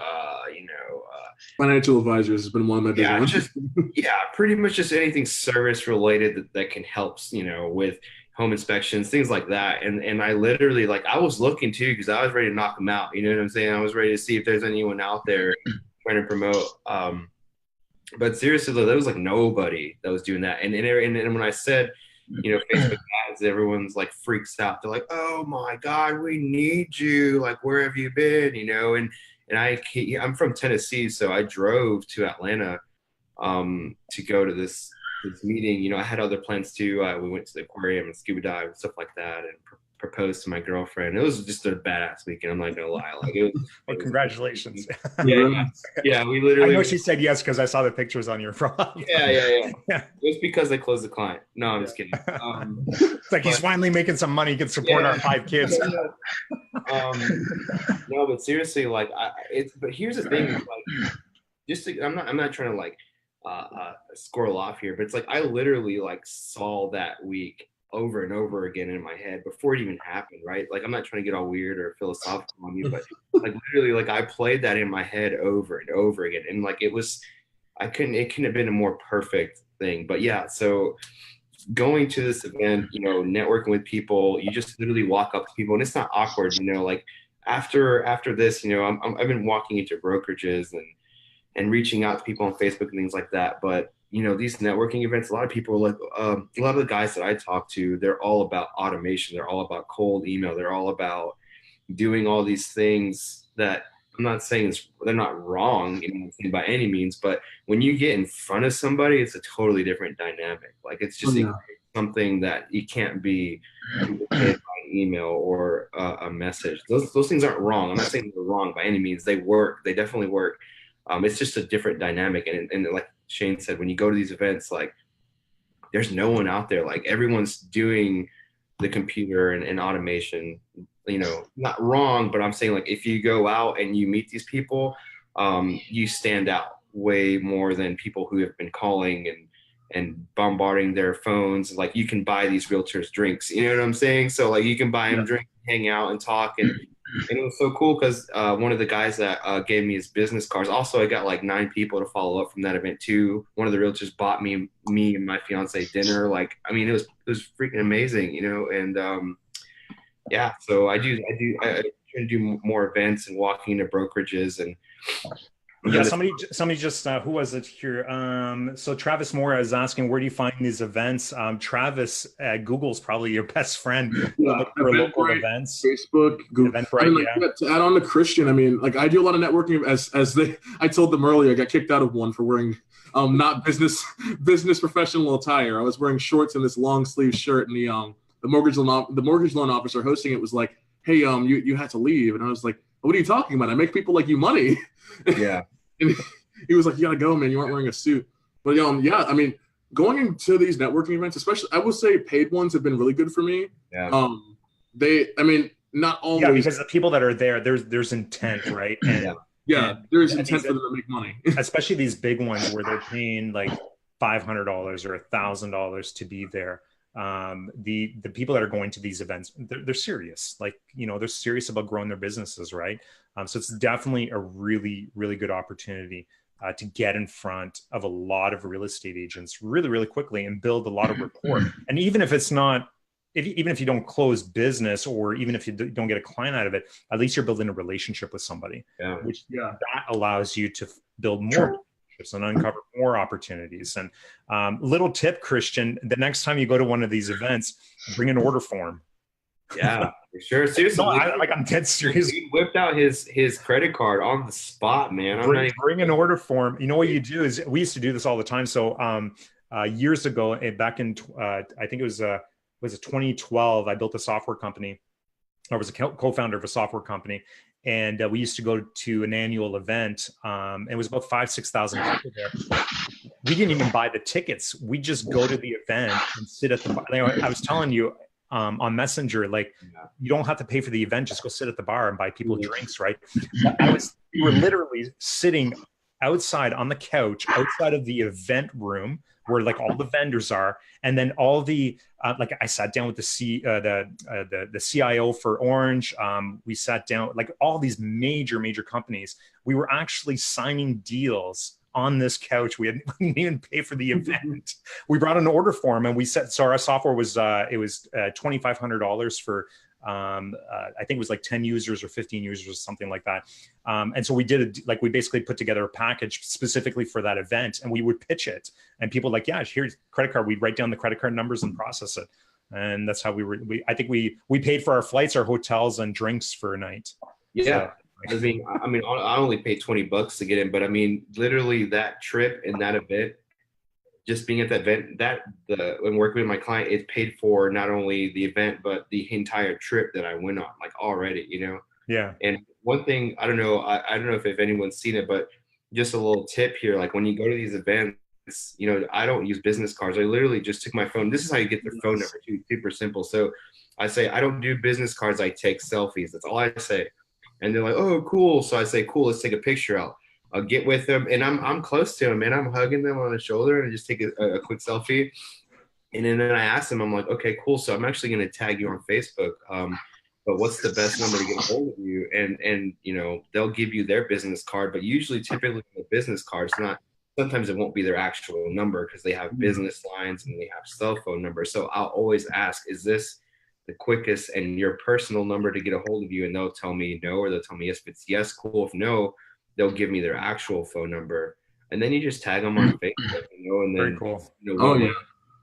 you know, financial advisors has been one of my big ones. Pretty much just anything service related that can help, you know, with home inspections, things like that. And I literally, like, I was looking too, because I was ready to knock them out. You know what I'm saying? I was ready to see if there's anyone out there trying to promote. But seriously, though, there was like nobody that was doing that. And when I said, you know, Facebook ads, everyone's like freaks out. They're like, oh my God, we need you. Like, where have you been? You know, and I'm from Tennessee, so I drove to Atlanta to go to this meeting. You know, I had other plans too. We went to the aquarium and scuba dive and stuff like that, and proposed to my girlfriend. It was just a badass weekend. I'm not gonna lie. Like, it was. Well, congratulations. Yeah. We literally. I know she said yes because I saw the pictures on your profile. Yeah. It was because they closed the client. No, I'm just kidding. It's like he's finally making some money. He can support our 5 kids. No, but seriously, like, but here's the thing, like, I'm not trying to like squirrel off here, but it's like I literally like saw that week over and over again in my head before it even happened, right? Like, I'm not trying to get all weird or philosophical on you, but like literally, like, I played that in my head over and over again, and like it couldn't have been a more perfect thing. But yeah, so going to this event, you know, networking with people, you just literally walk up to people, and it's not awkward, you know. Like after this, you know, I've been walking into brokerages and reaching out to people on Facebook and things like that. But you know, these networking events, a lot of people are like, a lot of the guys that I talk to, they're all about automation. They're all about cold email. They're all about doing all these things that I'm not saying they're not wrong, you know, by any means, but when you get in front of somebody, it's a totally different dynamic. Like, it's just something that you can't be by email or a message. Those things aren't wrong. I'm not saying they're wrong by any means. They work. They definitely work. It's just a different dynamic. And like Shane said, when you go to these events, like, there's no one out there. Like, everyone's doing the computer and automation. You know, not wrong, but I'm saying, like, if you go out and you meet these people, you stand out way more than people who have been calling and bombarding their phones. Like, you can buy these realtors drinks, you know what I'm saying? So like, you can buy them drinks, hang out and talk. And it was so cool because one of the guys that gave me his business cards, also I got like 9 people to follow up from that event too. One of the realtors bought me and my fiance dinner. Like, I mean, it was freaking amazing, you know? And yeah, so I try to do more events and walking into brokerages, and Yeah, somebody just who was it here? So Travis Moore is asking, where do you find these events? Travis, Google's probably your best friend for local events. Facebook, Google. Eventbrite, to add on to Christian, I mean, like I do a lot of networking. I told them earlier, I got kicked out of one for wearing not business professional attire. I was wearing shorts and this long sleeve shirt, and the mortgage loan officer hosting it was like, hey, you had to leave, and I was like, what are you talking about? I make people like you money. Yeah. And he was like, you gotta go, man. You weren't wearing a suit. But yeah, I mean, going into these networking events, especially, I will say paid ones have been really good for me. Yeah. Not always. Yeah, because the people that are there's intent, right? And, there's intent for them to make money. Especially these big ones where they're paying like $500 or $1,000 to be there. The people that are going to these events, they're serious. Like, they're serious about growing their businesses, right? So it's definitely a really, really good opportunity to get in front of a lot of real estate agents really, really quickly and build a lot of rapport. And even if it's not, even if you don't close business, or even if you don't get a client out of it, at least you're building a relationship with somebody, which that allows you to build more and uncover more opportunities. And little tip, Christian, the next time you go to one of these events, bring an order form. Yeah, for sure. Seriously, no, I'm dead serious. He whipped out his credit card on the spot, man. Bring an order form. You know what you do is, we used to do this all the time. So years ago, back in I think it was 2012, I built a software company. I was a co-founder of a software company. And we used to go to an annual event. It was about 5,000-6,000 people there. We didn't even buy the tickets. We just go to the event and sit at the bar. I was telling you on Messenger, like, you don't have to pay for the event. Just go sit at the bar and buy people drinks, right? We were literally sitting outside on the couch, outside of the event room, where like all the vendors are, and then all the like I sat down with the CIO for Orange. We sat down, like all these major companies. We were actually signing deals on this couch. We didn't even pay for the event. We brought an order form, and we said, so our software was $2,500 for I think it was like 10 users or 15 users or something like that. And so we we basically put together a package specifically for that event, and we would pitch it, and people like, yeah, here's credit card. We'd write down the credit card numbers and process it. And that's how I think we paid for our flights, our hotels, and drinks for a night. Yeah. So, I mean, I only paid $20 to get in, but I mean, literally that trip and that event, just being at that event, when working with my client, it paid for not only the event, but the entire trip that I went on, like already, Yeah. And one thing, I don't know if anyone's seen it, but just a little tip here, like when you go to these events, I don't use business cards. I literally just took my phone. This is how you get their phone number too, super simple. So I say, I don't do business cards. I take selfies. That's all I say. And they're like, oh, cool. So I say, cool, let's take a picture out. I'll get with them, and I'm close to them, and I'm hugging them on the shoulder, and I just take a quick selfie. And then I ask them, I'm like, okay, cool. So I'm actually going to tag you on Facebook. But what's the best number to get a hold of you? And they'll give you their business card, but typically the business card, sometimes it won't be their actual number because they have business lines and they have cell phone numbers. So I'll always ask, is this the quickest and your personal number to get a hold of you? And they'll tell me no, or they'll tell me yes. If it's yes, cool. If no, they'll give me their actual phone number, and then you just tag them on Facebook, and then very cool.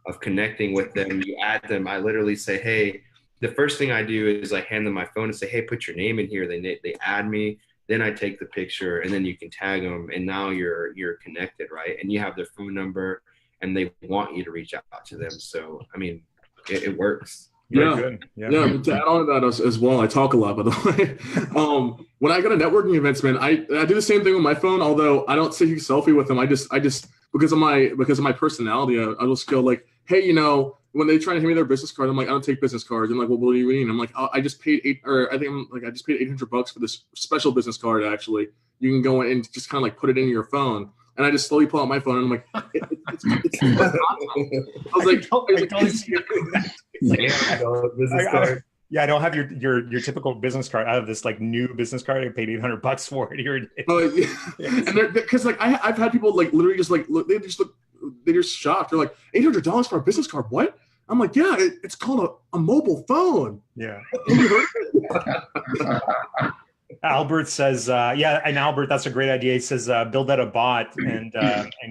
Of connecting with them, you add them. I literally say, hey, the first thing I do is I hand them my phone and say, hey, put your name in here. They add me, then I take the picture, and then you can tag them, and now you're connected, right? And you have their phone number, and they want you to reach out to them. So I mean, it works. Yeah. But to add on to that as well, I talk a lot, by the way. When I go to networking events, man, I do the same thing with my phone. Although I don't take a selfie with them, I just because of my personality, I just go like, hey, when they try to hand me their business card, I'm like, I don't take business cards. I'm like, well, what do you mean? I'm like, oh, I just paid I just paid $800 for this special business card. Actually, you can go in and just kind of like put it in your phone. And I just slowly pull out my phone, and I'm like, it's I was like, I don't have your typical business card. I have this like new business card. I paid $800 for it. Here it is. Oh, yeah. And because like I've had people like literally just like they're just shocked. They're like, $800 for a business card? What? I'm like, yeah, it's called a mobile phone. Yeah. Albert says, yeah, and Albert, that's a great idea. He says, build out a bot and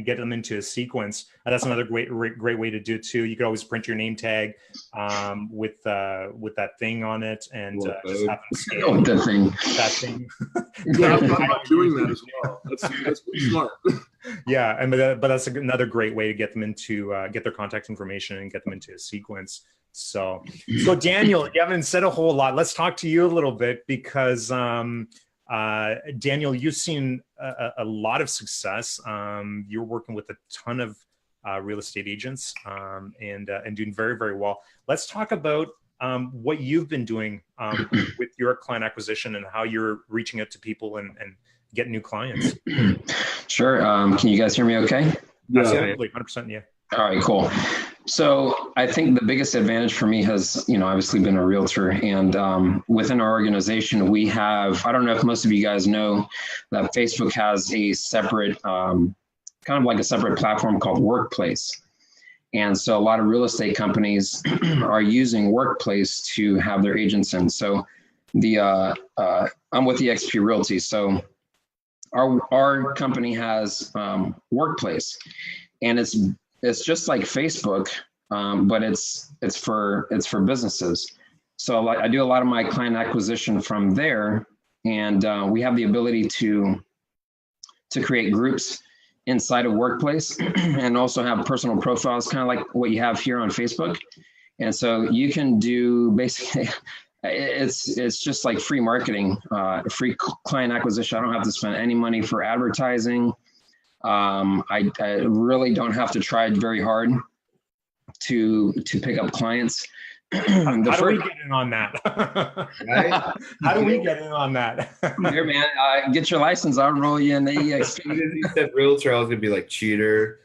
get them into a sequence. That's another great way to do it too. You could always print your name tag with that thing on it and just have them scan that thing. That thing. Yeah, I'm not doing that as well. That's pretty smart. Yeah, and but that's another great way to get them into get their contact information and get them into a sequence. So Daniel, you haven't said a whole lot. Let's talk to you a little bit because Daniel, you've seen a lot of success. You're working with a ton of real estate agents and doing very, very well. Let's talk about what you've been doing with your client acquisition and how you're reaching out to people and getting new clients. Sure. Can you guys hear me okay? Yeah. Absolutely, 100%, yeah. All right, cool. So I think the biggest advantage for me has, obviously been a realtor. And within our organization, we have, I don't know if most of you guys know that Facebook has a separate, kind of like a separate platform called Workplace. And so a lot of real estate companies are using Workplace to have their agents in. So I'm with eXp Realty. So our company has Workplace, and it's just like Facebook, but it's for businesses. So I do a lot of my client acquisition from there, and we have the ability to create groups inside of Workplace and also have personal profiles, kind of like what you have here on Facebook. And so you can do basically, it's just like free marketing, free client acquisition. I don't have to spend any money for advertising. I really don't have to try very hard to pick up clients. How do we get in on that? Right? How do we get in on that? Here, man, get your license. I'll roll you in the EXP. As soon as you said realtor, I was gonna be like cheater.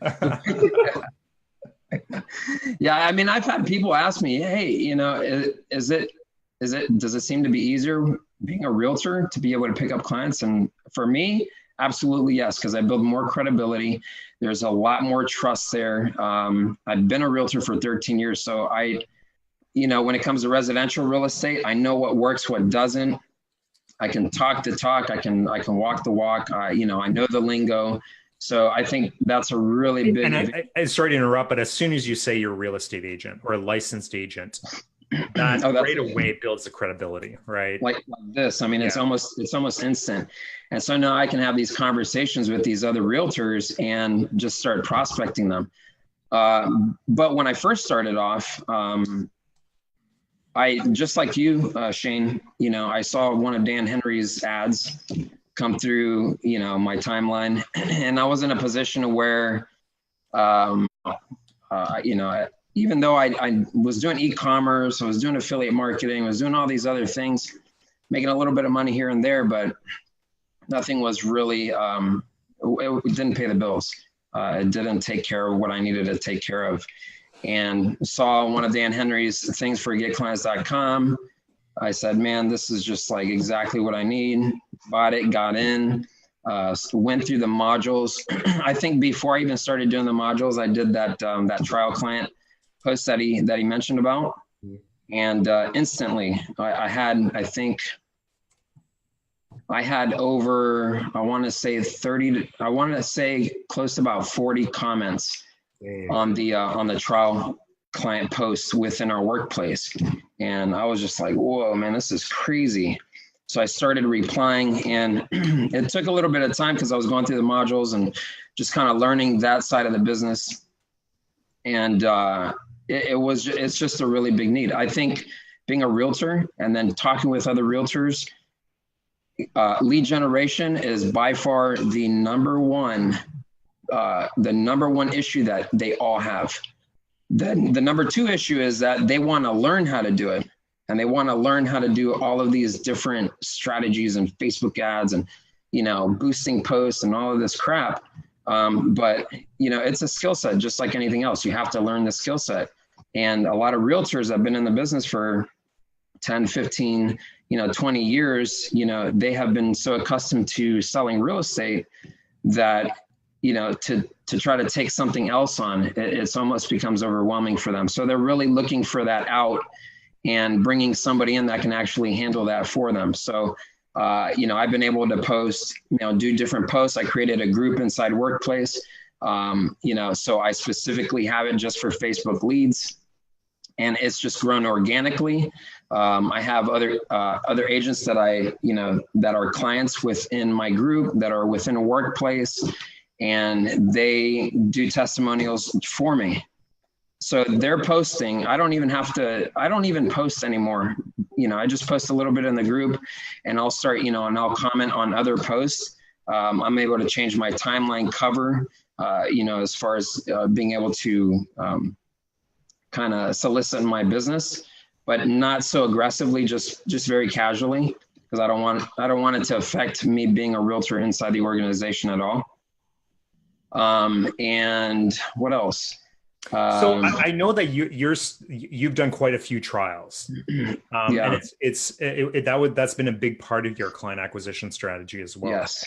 Yeah, I mean, I've had people ask me, "Hey, does it seem to be easier being a realtor to be able to pick up clients?" And for me, absolutely yes, because I build more credibility. There's a lot more trust there. I've been a realtor for 13 years, so when it comes to residential real estate, I know what works, what doesn't. I can talk the talk. I can walk the walk. I know the lingo. So I think that's a really big. And I sorry to interrupt, but as soon as you say you're a real estate agent or a licensed agent, that right away builds the credibility, right? Like this. I mean, it's almost instant. And so now I can have these conversations with these other realtors and just start prospecting them. But when I first started off, I just like you, Shane, I saw one of Dan Henry's ads come through, my timeline, and I was in a position where, even though I was doing e-commerce, I was doing affiliate marketing, I was doing all these other things, making a little bit of money here and there, but nothing was really, it didn't pay the bills. It didn't take care of what I needed to take care of. And saw one of Dan Henry's things for getclients.com. I said, man, this is just like exactly what I need. Bought it, got in, went through the modules. I think before I even started doing the modules, I did that trial client post that he mentioned about. And instantly I had over, I want to say close to about 40 comments on the trial client posts within our Workplace. And I was just like, whoa, man, this is crazy. So I started replying, and it took a little bit of time because I was going through the modules and just kind of learning that side of the business. And it's just a really big need. I think being a realtor and then talking with other realtors, lead generation is by far the number one issue that they all have. Then the number two issue is that they want to learn how to do it, and they want to learn how to do all of these different strategies and Facebook ads and boosting posts and all of this crap. But it's a skill set just like anything else. You have to learn the skill set, and a lot of realtors have been in the business for 10, 15, 20 years. They have been so accustomed to selling real estate that to try to take something else on, it's almost becomes overwhelming for them. So they're really looking for that out and bringing somebody in that can actually handle that for them. So I've been able to post, do different posts. I created a group inside Workplace, so I specifically have it just for Facebook leads, and it's just grown organically. I have other agents that that are clients within my group that are within a Workplace, and they do testimonials for me. So they're posting. I don't even post anymore. I just post a little bit in the group, and I'll start, and I'll comment on other posts. I'm able to change my timeline cover, as far as being able to kind of solicit my business, but not so aggressively, just very casually, because I don't want it to affect me being a realtor inside the organization at all. And what else? So I know that you've done quite a few trials, yeah. And that's been a big part of your client acquisition strategy as well. Yes.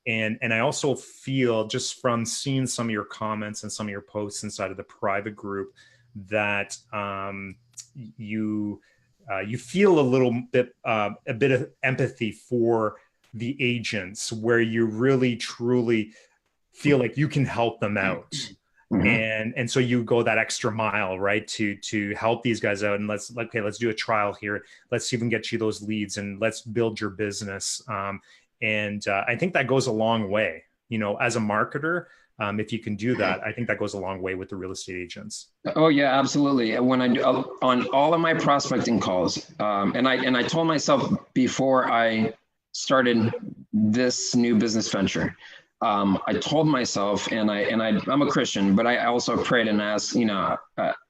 And I also feel, just from seeing some of your comments and some of your posts inside of the private group, that you feel a bit of empathy for the agents, where you really truly feel like you can help them out. Mm-hmm. And so you go that extra mile, right, to help these guys out, and let's do a trial here. Let's see if we can get you those leads, and let's build your business. And I think that goes a long way, as a marketer. If you can do that, I think that goes a long way with the real estate agents. Oh yeah, absolutely. When I do on all of my prospecting calls, and I told myself before I started this new business venture, I told myself, and I'm a Christian, but I also prayed and asked, I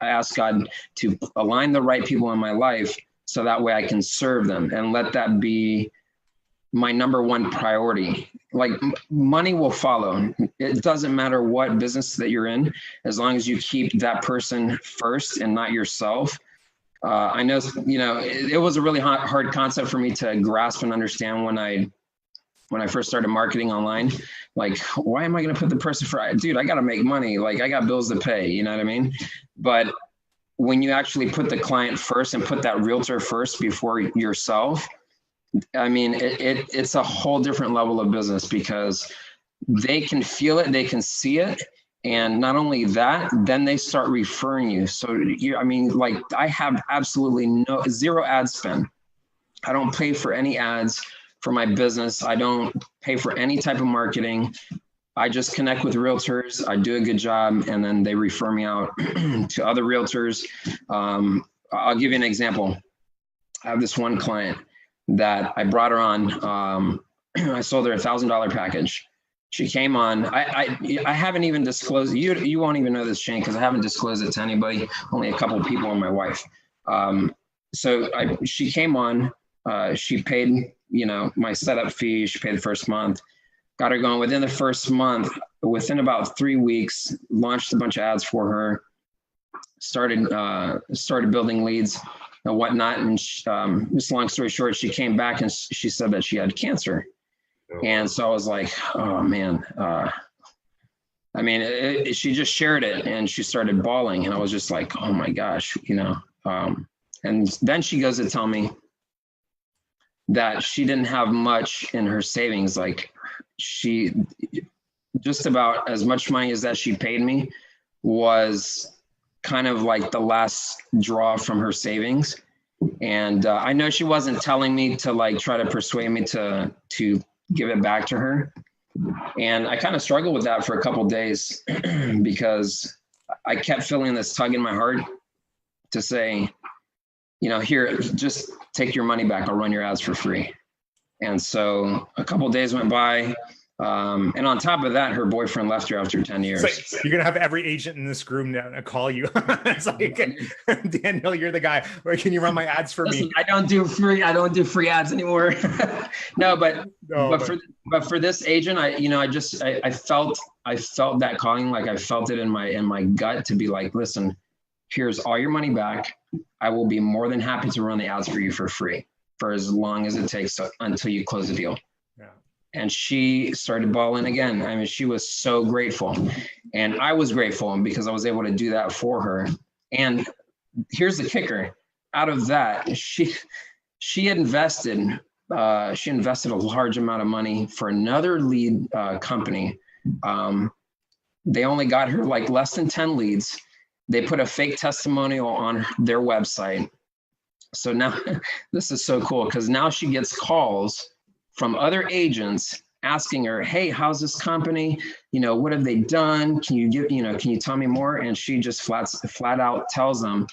asked God to align the right people in my life, so that way I can serve them, and let that be my number one priority. Like, money will follow. It doesn't matter what business that you're in, as long as you keep that person first and not yourself. I know, it was a really hard concept for me to grasp and understand when I first started marketing online. Like, why am I going to put the person first? Dude, I got to make money. Like, I got bills to pay, you know what I mean? But when you actually put the client first and put that realtor first before yourself, I mean, it's a whole different level of business, because they can feel it, they can see it. And not only that, then they start referring you. So I have absolutely zero ad spend. I don't pay for any ads for my business. I don't pay for any type of marketing. I just connect with realtors. I do a good job, and then they refer me out to other realtors. I'll give you an example. I have this one client that I brought her on. I sold her $1,000 package. She came on. I haven't even disclosed. You won't even know this, Shane, because I haven't disclosed it to anybody. Only a couple of people and my wife. She came on. She paid, my setup fee. She paid the first month. Got her going. Within the first month, within about 3 weeks, launched a bunch of ads for her. Started building leads and whatnot. And just long story short, she came back and she said that she had cancer. And so I was like, oh man. She just shared it, and she started bawling, and I was just like, oh my gosh, and then she goes to tell me that she didn't have much in her savings. Like, she just about as much money as that she paid me was kind of like the last draw from her savings. And I know she wasn't telling me to try to persuade me to give it back to her. And I kind of struggled with that for a couple of days because I kept feeling this tug in my heart to say, here, just take your money back. I'll run your ads for free. And so a couple of days went by. And on top of that, her boyfriend left her after 10 years. It's like, you're going to have every agent in this room now call you. It's like, Daniel, you're the guy. Where can you run my ads for me? I don't do free ads anymore. But for this agent, I felt that calling. Like, I felt it in my gut to be like, listen, here's all your money back. I will be more than happy to run the ads for you for free for as long as it takes until you close the deal. And she started bawling again. I mean, she was so grateful. And I was grateful because I was able to do that for her. And here's the kicker. Out of that, she had invested she invested a large amount of money for another lead company. They only got her like less than 10 leads. They put a fake testimonial on their website. So now this is so cool because now she gets calls from other agents asking her, hey, how's this company? You know, what have they done? Can you tell me more? And she just flat out tells them,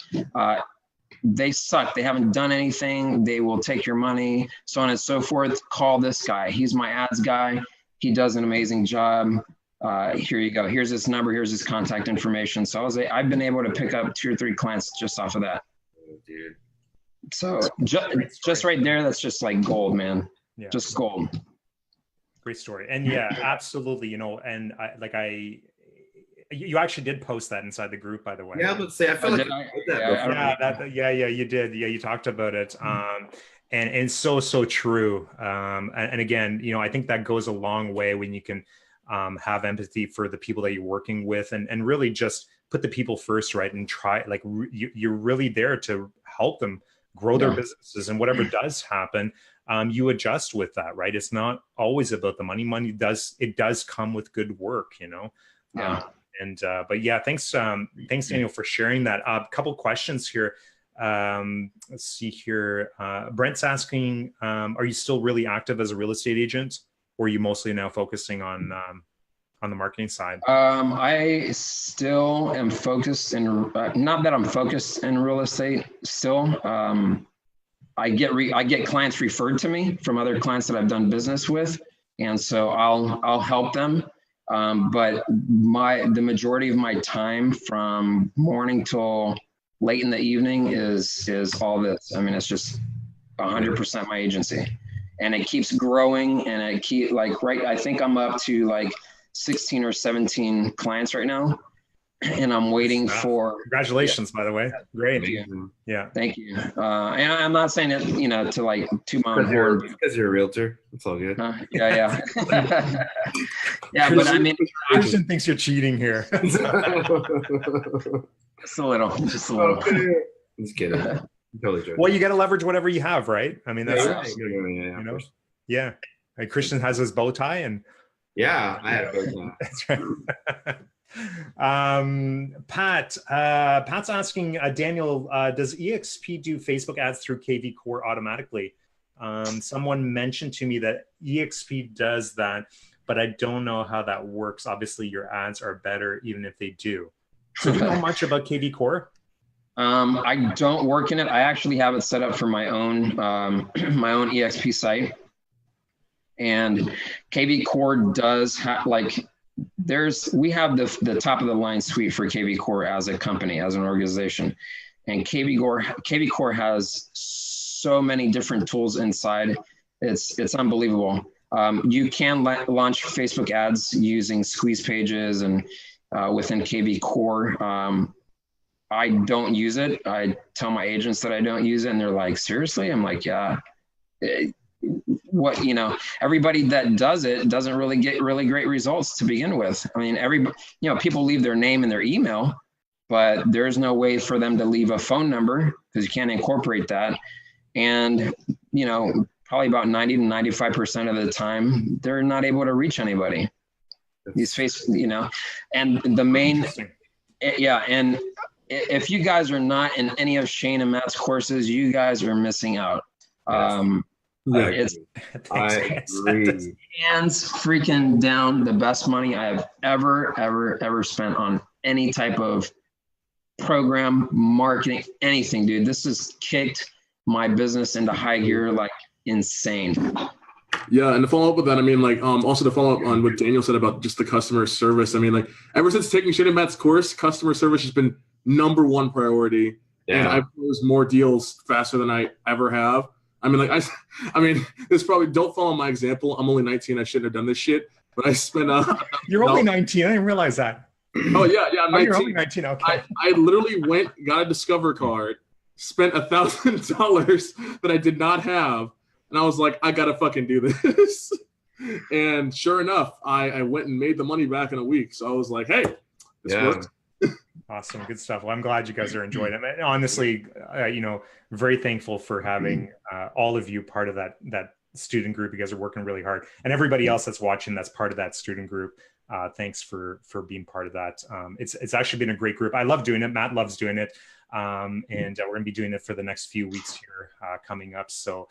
they suck. They haven't done anything. They will take your money, so on and so forth. Call this guy. He's my ads guy. He does an amazing job. Here you go. Here's his number. Here's his contact information. So I've been able to pick up 2 or 3 clients just off of that. Oh, dude. So just right there, that's just like gold, man. Yeah. Just gold. Great story. And yeah, absolutely. You know, and you actually did post that inside the group, by the way. Yeah, I would say I feel like you did. Yeah, you talked about it. And so true. And again, you know, I think that goes a long way when you can have empathy for the people that you're working with, and really just put the people first, right? And try, like, you're really there to help them grow their businesses, and whatever does happen, you adjust with that, right? It's not always about the money. It does come with good work, you know? Yeah. But yeah, thanks Daniel for sharing that. A couple questions here. Let's see here. Brent's asking, are you still really active as a real estate agent, or are you mostly now focusing on the marketing side? I still am focused in, not that I'm focused in real estate still. I get clients referred to me from other clients that I've done business with, and so I'll help them. But the majority of my time from morning till late in the evening is all this. I mean, it's just 100% my agency, and it keeps growing, and I think I'm up to like 16 or 17 clients right now, and I'm waiting for. Congratulations, by the way. Great. Thank you. Yeah. Thank you. And I'm not saying it, you know, to like toot my own horn. Because you're a realtor. It's all good. Yeah. Yeah, but I mean, Christian thinks you're cheating here. just a little. Just kidding. Totally joking. Well, you got to leverage whatever you have, right? I mean, that's you know. Yeah. Like Christian has his bow tie, and yeah, I had a bow tie. That's right. Pat's asking, Daniel, does EXP do Facebook ads through KV Core automatically? Someone mentioned to me that EXP does that, but I don't know how that works. Obviously, your ads are better even if they do. So do you know much about KV Core? I don't work in it. I actually have it set up for my own my own EXP site, and KV Core does have we have the top of the line suite for KV Core as a company, as an organization, and KV Core has so many different tools inside. It's unbelievable. You can launch Facebook ads using squeeze pages and within KV Core. I don't use it. I tell my agents that I don't use it, and they're like, seriously? I'm like, yeah. Everybody that does it doesn't really get really great results to begin with. I mean, people leave their name and their email, but there's no way for them to leave a phone number because you can't incorporate that. And, probably about 90 to 95% of the time, they're not able to reach anybody. These and the main, and if you guys are not in any of Shane and Matt's courses, you guys are missing out. It's hands freaking down the best money I have ever spent on any type of program, marketing, anything, dude. This has kicked my business into high gear like insane. Yeah, and to follow up with that, I mean, also to follow up on what Daniel said about just the customer service. I mean, ever since taking Shane and Matt's course, customer service has been #1 priority. Yeah. And I've closed more deals faster than I ever have. I mean, this probably, don't follow my example. I'm only 19. I shouldn't have done this shit. But I spent You're only 19. I didn't realize that. Oh, yeah. I'm 19. You're only 19. Okay. I literally got a Discover card, spent $1,000 that I did not have. And I was like, I got to fucking do this. And sure enough, I went and made the money back in a week. So I was like, hey, this worked. Awesome. Good stuff. Well, I'm glad you guys are enjoying it. Honestly, very thankful for having all of you part of that student group. You guys are working really hard, and everybody else that's watching that's part of that student group. Thanks for being part of that. It's actually been a great group. I love doing it. Matt loves doing it. And we're going to be doing it for the next few weeks here coming up. So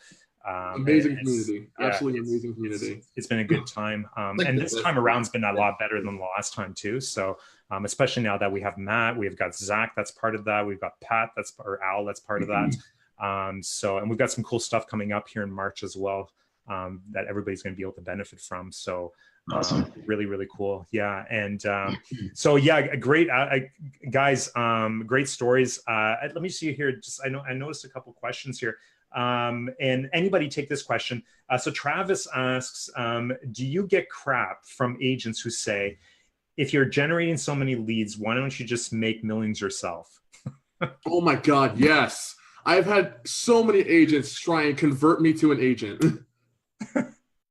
amazing community, absolutely amazing community. It's been a good time. And this time around has been a lot better than the last time too. So especially now that we have Matt, we've got Zach, that's part of that. We've got Pat, or Al, that's part of that. And we've got some cool stuff coming up here in March as well that everybody's going to be able to benefit from. So awesome. Really, really cool. Yeah. And so, yeah, great guys. Great stories. Let me see here. I noticed a couple questions here. And anybody take this question. So Travis asks, do you get crap from agents who say, if you're generating so many leads, why don't you just make millions yourself? Oh my God. Yes. I've had so many agents try and convert me to an agent.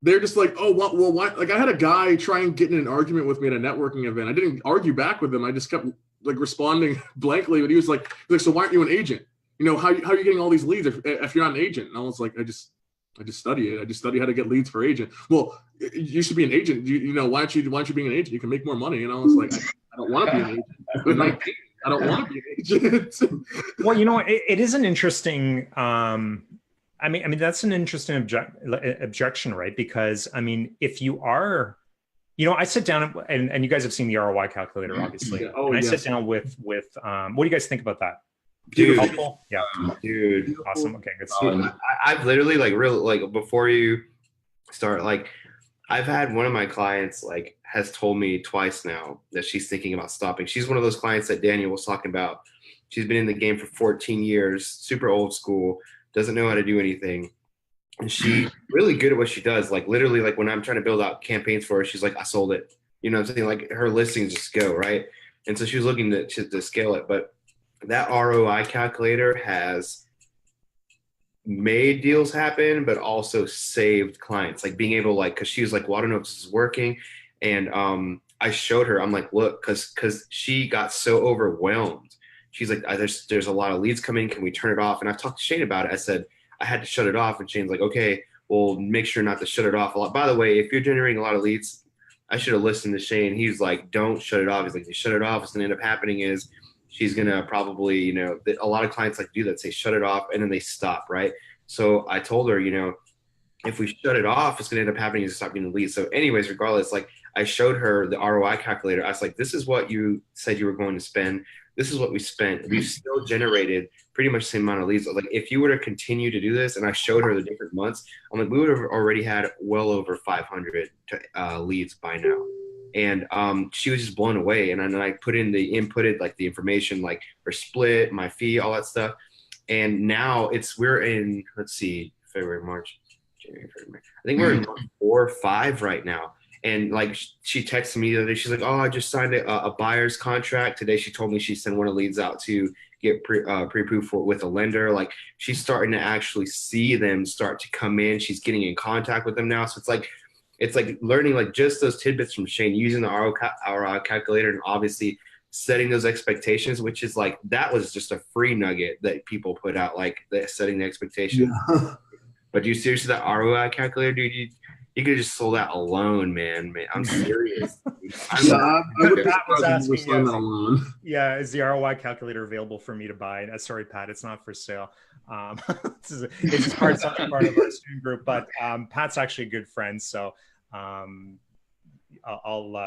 They're just like, oh, well, why? Like, I had a guy try and get in an argument with me at a networking event. I didn't argue back with him. I just kept like responding blankly. But he was like, so why aren't you an agent? You know, how are you getting all these leads if you're not an agent? And I was like, I just study it. I just study how to get leads for agent. Well, you should be an agent. You know, why aren't you being an agent? You can make more money. And I was like, I don't want to be an agent. With 19, I don't want to be an agent. Well, you know, it is an interesting. I mean, that's an interesting objection, right? Because I mean, if you are, you know, I sit down and you guys have seen the ROI calculator, obviously. Yeah. Oh, and I sit down with what do you guys think about that? Dude, helpful? Yeah, dude, awesome. Okay, good. I've literally like before you start, like I've had one of my clients like has told me twice now that she's thinking about stopping. She's one of those clients that Daniel was talking about. She's been in the game for 14 years, super old school, doesn't know how to do anything. And she's really good at what she does. Like literally, like when I'm trying to build out campaigns for her, she's like, I sold it. You know what I'm saying? Like her listings just go, right? And so she was looking to scale it. But that ROI calculator has made deals happen, but also saved clients. Like being able, like, cause she was like, well, I don't know if this is working. And I showed her, I'm like, look, cause she got so overwhelmed. She's like, there's a lot of leads coming. Can we turn it off? And I've talked to Shane about it. I said, I had to shut it off. And Shane's like, okay, well, make sure not to shut it off a lot. By the way, if you're generating a lot of leads, I should have listened to Shane. He's like, don't shut it off. He's like, you shut it off. What's going to end up happening is she's going to probably, you know, a lot of clients like do that, say shut it off, and then they stop, right? So I told her, you know, if we shut it off, it's going to end up happening is stop getting the leads. So anyways, regardless, like I showed her the ROI calculator. I was like, this is what you said you were going to spend. This is what we spent. We've still generated pretty much the same amount of leads. Like if you were to continue to do this, and I showed her the different months, I'm like, we would have already had well over 500 leads by now. And she was just blown away. And then I inputted like the information, like her split, my fee, all that stuff. And now we're in, let's see, February, March, January, February. I think we're in 4 or 5 right now. And like she texted me the other day, she's like, oh, I just signed a buyer's contract. Today she told me she sent one of the leads out to get pre-approved with a lender. Like she's starting to actually see them start to come in. She's getting in contact with them now. So it's like learning like just those tidbits from Shane, using the ROI calculator, and obviously setting those expectations, which is like, that was just a free nugget that people put out, like setting the expectations. Yeah. But you seriously, that ROI calculator, dude, you could have just sold that alone, man. I'm serious. Is the ROI calculator available for me to buy? Sorry, Pat, it's not for sale. It's just part of our student group, but Pat's actually a good friend, so I'll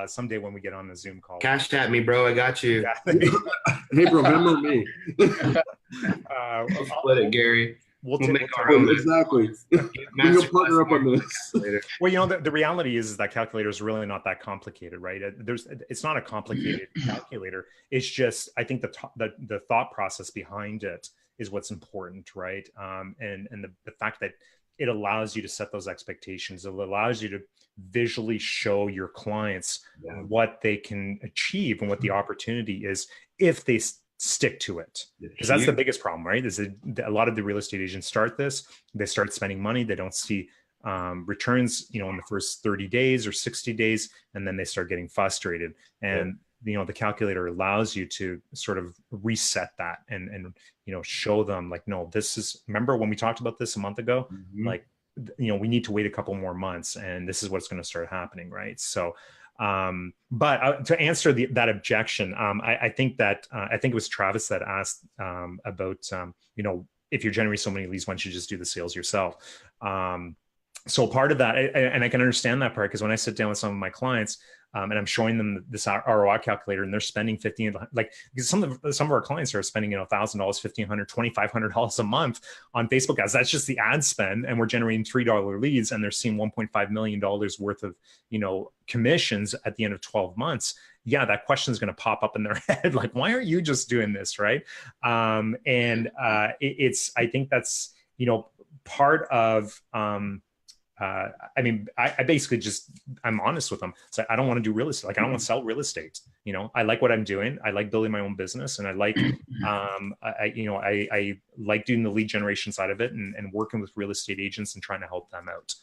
someday when we get on the Zoom call. Cash at me, bro. I got you. Yeah. Hey, bro, Venmo me. Split it, Gary. We'll make our own. Exactly. We'll partner up on this. Well, you know, the reality is that calculator is really not that complicated, right? It's not a complicated calculator. It's just, I think the thought process behind it is what's important, right? And the fact that it allows you to set those expectations. It allows you to visually show your clients what they can achieve and what the opportunity is if they stick to it, because that's the biggest problem, right? Is a lot of the real estate agents they start spending money, they don't see returns, you know, in the first 30 days or 60 days, and then they start getting frustrated. And you know, the calculator allows you to sort of reset that and you know, show them like, no, this is, remember when we talked about this a month ago? Like we need to wait a couple more months, and this is what's going to start happening, right? So, but to answer that objection, I think it was Travis that asked about, if you're generating so many leads, why don't you just do the sales yourself? So part of that, and I can understand that part, because when I sit down with some of my clients, and I'm showing them this ROI calculator, and they're spending because some of our clients are spending $1,000, $1,500, $2,500 a month on Facebook ads. That's just the ad spend, and we're generating $3 leads, and they're seeing $1.5 million worth of commissions at the end of 12 months. Yeah, that question is going to pop up in their head, like, why aren't you just doing this, right? I think that's part of. I basically I'm honest with them. So I don't want to do real estate. Like, I don't want to sell real estate. I like what I'm doing. I like building my own business, and I like, I like doing the lead generation side of it, and working with real estate agents and trying to help them out.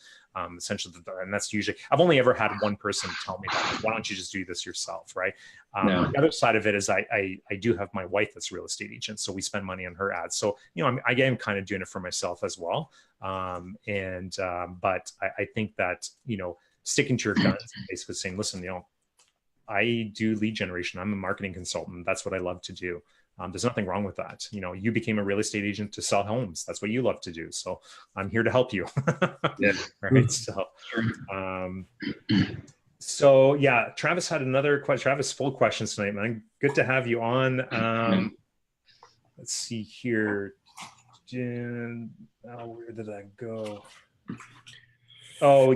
Essentially, and that's usually, I've only ever had one person tell me that, why don't you just do this yourself, right? The other side of it is I do have my wife that's a real estate agent, so we spend money on her ads. So, I am kind of doing it for myself as well. But I think that, sticking to your guns, and basically saying, listen, I do lead generation. I'm a marketing consultant. That's what I love to do. There's nothing wrong with that. You became a real estate agent to sell homes. That's what you love to do. So I'm here to help you. Yeah. Right. So yeah, Travis had another question. Travis, full questions tonight, man. Good to have you on. Let's see here. Where did I go? So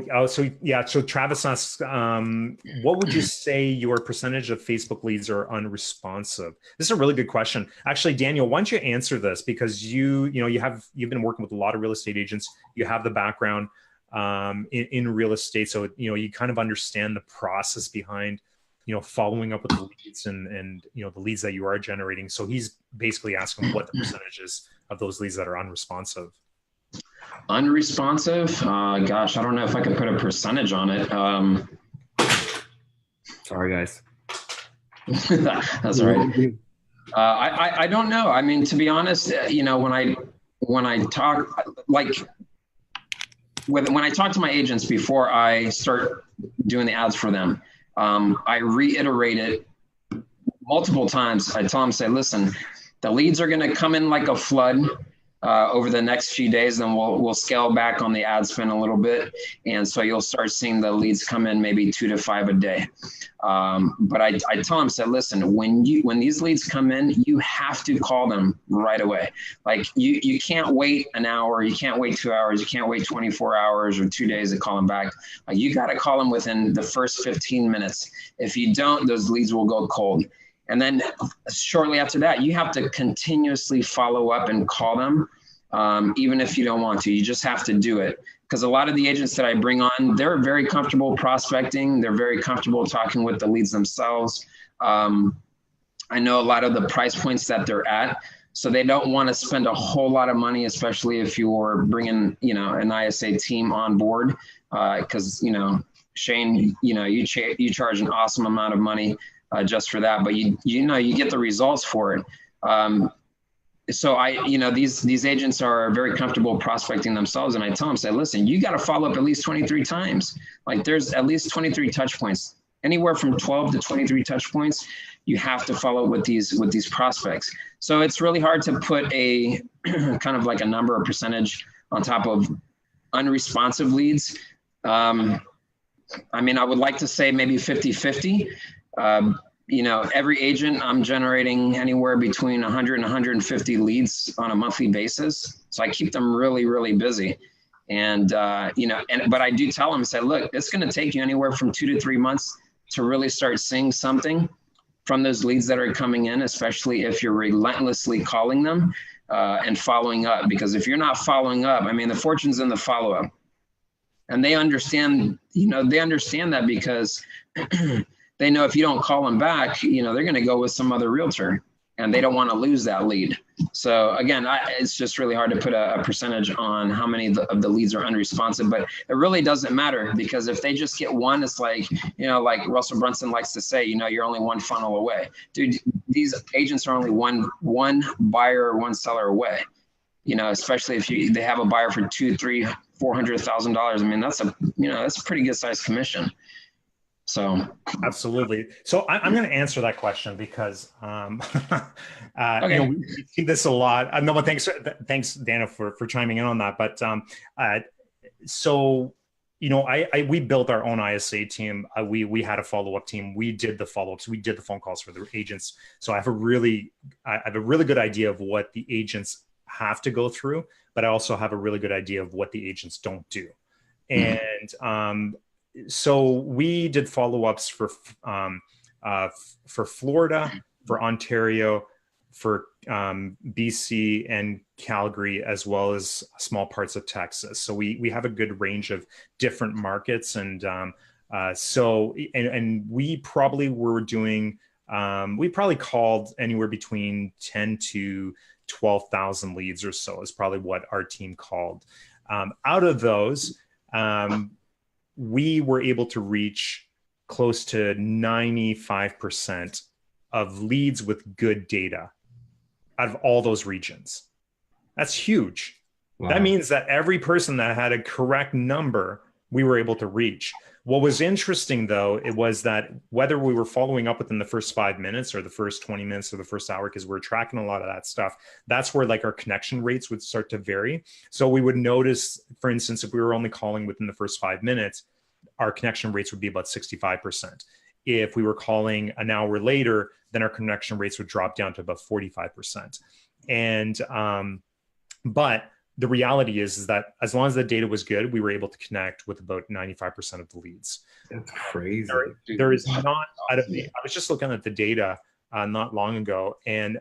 Travis asks, what would you say your percentage of Facebook leads are unresponsive? This is a really good question. Actually, Daniel, why don't you answer this, because you've been working with a lot of real estate agents. You have the background in real estate, so you kind of understand the process behind following up with the leads and the leads that you are generating. So he's basically asking what the percentage is of those leads that are unresponsive. Unresponsive? Gosh, I don't know if I could put a percentage on it. Sorry, guys. That's all right. I don't know. I mean, to be honest, when I talk, when I talk to my agents before I start doing the ads for them, I reiterate it multiple times. I tell them, say, listen, the leads are going to come in like a flood over the next few days, then we'll scale back on the ad spend a little bit. And so you'll start seeing the leads come in maybe 2 to 5 a day. But I tell them, say, listen, when these leads come in, you have to call them right away. Like you can't wait an hour, you can't wait 2 hours, you can't wait 24 hours or 2 days to call them back. You got to call them within the first 15 minutes. If you don't, those leads will go cold. And then shortly after that, you have to continuously follow up and call them, even if you don't want to. You just have to do it. Because a lot of the agents that I bring on, they're very comfortable prospecting. They're very comfortable talking with the leads themselves. I know a lot of the price points that they're at. So they don't want to spend a whole lot of money, especially if you're bringing, an ISA team on board. Because, Shane, you charge an awesome amount of money just for that, but you get the results for it. So these agents are very comfortable prospecting themselves, and I tell them, say, listen, you got to follow up at least 23 times. Like there's at least 23 touch points, anywhere from 12 to 23 touch points. You have to follow with these prospects. So it's really hard to put a kind of like a number or percentage on top of unresponsive leads. I would like to say maybe 50-50. Every agent, I'm generating anywhere between 100 and 150 leads on a monthly basis. So I keep them really, really busy. And, but I do tell them, say, look, it's going to take you anywhere from 2 to 3 months to really start seeing something from those leads that are coming in, especially if you're relentlessly calling them and following up. Because if you're not following up, the fortune's in the follow-up. And they understand, that because they know if you don't call them back, they're going to go with some other realtor, and they don't want to lose that lead. So again, it's just really hard to put a percentage on how many of the leads are unresponsive, but it really doesn't matter, because if they just get one, it's like, like Russell Brunson likes to say, you're only one funnel away. Dude, these agents are only one buyer or one seller away. Especially if they have a buyer for 2, 3, $400,000. I mean, that's a pretty good sized commission. So absolutely. So I'm going to answer that question because okay. we see this a lot. No, but thanks, Dana, for chiming in on that. But so we built our own ISA team. We had a follow-up team. We did the follow-ups. We did the phone calls for the agents. So I have a really good idea of what the agents have to go through, but I also have a really good idea of what the agents don't do. And so we did follow-ups for Florida, for Ontario, for BC and Calgary, as well as small parts of Texas. So we have a good range of different markets. And we probably were doing, we probably called anywhere between 10 to 12,000 leads or so is probably what our team called. Out of those, we were able to reach close to 95% of leads with good data out of all those regions. That's huge. Wow. That means that every person that had a correct number, we were able to reach. What was interesting, though, it was that whether we were following up within the first 5 minutes or the first 20 minutes or the first hour, because we're tracking a lot of that stuff, that's where like our connection rates would start to vary. So we would notice, for instance, if we were only calling within the first 5 minutes, our connection rates would be about 65%. If we were calling an hour later, then our connection rates would drop down to about 45%. And but the reality is that as long as the data was good, we were able to connect with about 95% of the leads. That's crazy. There is not out of the. I was just looking at the data not long ago, and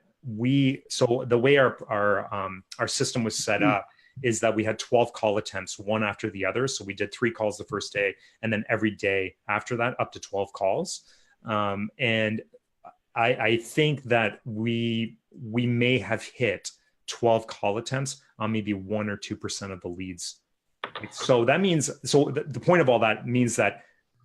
so the way our system was set up is that we had 12 call attempts, one after the other. So we did 3 calls the first day, and then every day after that, up to 12 calls. And I think that we may have hit 12 call attempts on maybe 1 or 2% of the leads. So that means, the point of all that means that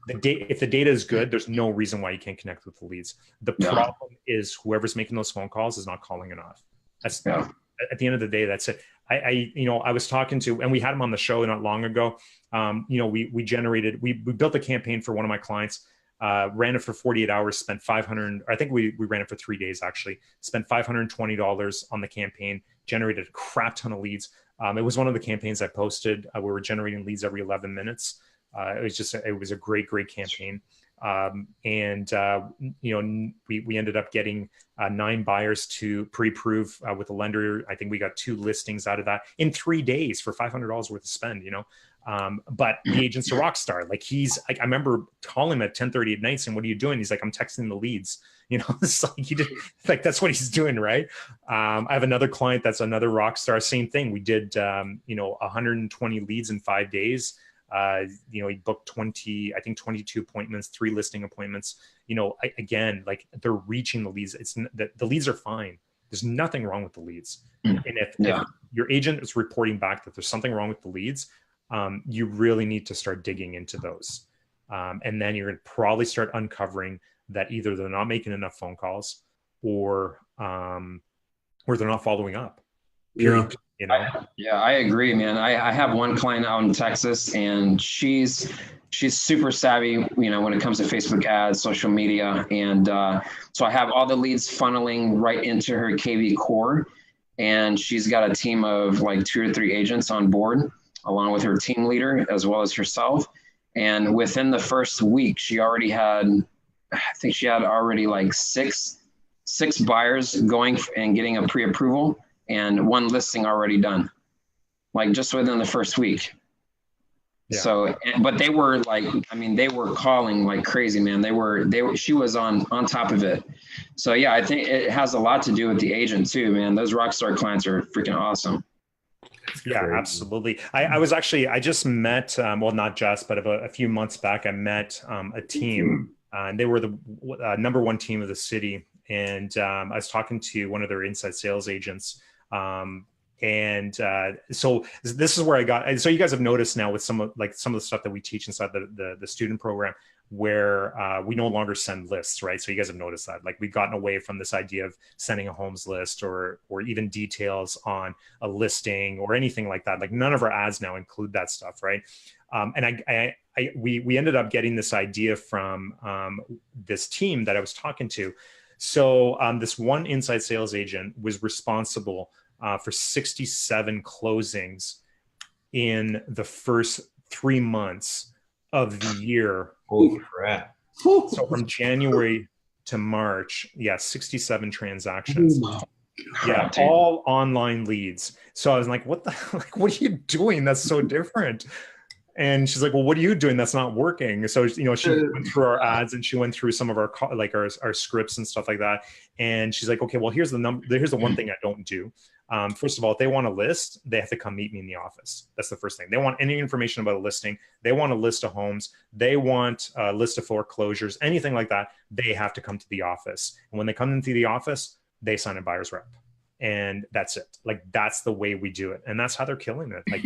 if the data is good, there's no reason why you can't connect with the leads. The problem is whoever's making those phone calls is not calling enough. That's at the end of the day, that's it. I was talking to, and we had him on the show not long ago. We built a campaign for one of my clients, ran it for 48 hours, spent $500. I think we ran it for 3 days actually. Spent $520 on the campaign, generated a crap ton of leads. It was one of the campaigns I posted. We were generating leads every 11 minutes. It was a great campaign. We ended up getting 9 buyers to pre-approve with a lender. I think we got 2 listings out of that in 3 days for $500 worth of spend, but the agent's a rock star. Like I remember calling him at 10:30 at night saying, "What are you doing?" He's like, "I'm texting the leads." It's like that's what he's doing. Right. I have another client that's another rock star. Same thing. We did, 120 leads in 5 days. He booked 22 appointments, 3 listing appointments. Again, like they're reaching the leads. The leads are fine. There's nothing wrong with the leads. And if your agent is reporting back that there's something wrong with the leads, you really need to start digging into those. And then you're going to probably start uncovering that either they're not making enough phone calls or they're not following up. Period. I agree, man. I have one client out in Texas, and she's super savvy, when it comes to Facebook ads, social media. And so I have all the leads funneling right into her KV core. And she's got a team of like 2 or 3 agents on board, along with her team leader, as well as herself. And within the first week, she already had, like six buyers going and getting a pre-approval and 1 listing already done, like just within the first week. Yeah. So, but they were like, they were calling like crazy, man. She was on top of it. So yeah, I think it has a lot to do with the agent too, man. Those rockstar clients are freaking awesome. Yeah, absolutely. I just met, not just, but about a few months back, I met a team, and they were the number 1 team of the city. And I was talking to one of their inside sales agents. So this is where I got, and so you guys have noticed now with some of the stuff that we teach inside the student program, where we no longer send lists, right? So you guys have noticed that, like, we've gotten away from this idea of sending a homes list or even details on a listing or anything like that. Like, none of our ads now include that stuff, right? And we ended up getting this idea from this team that I was talking to. So this one inside sales agent was responsible for 67 closings in the first 3 months of the year. Holy crap. So from January to March, 67 transactions. Yeah, all online leads. So I was like, what are you doing? That's so different. And she's like, well, what are you doing? That's not working. So, she went through our ads and she went through some of our scripts and stuff like that. And she's like, okay, well, here's the one thing I don't do. First of all, if they want a list, they have to come meet me in the office. That's the first thing. They want any information about a listing. They want a list of homes. They want a list of foreclosures, anything like that. They have to come to the office. And when they come into the office, they sign a buyer's rep. And that's it. Like, that's the way we do it. And that's how they're killing it. Like,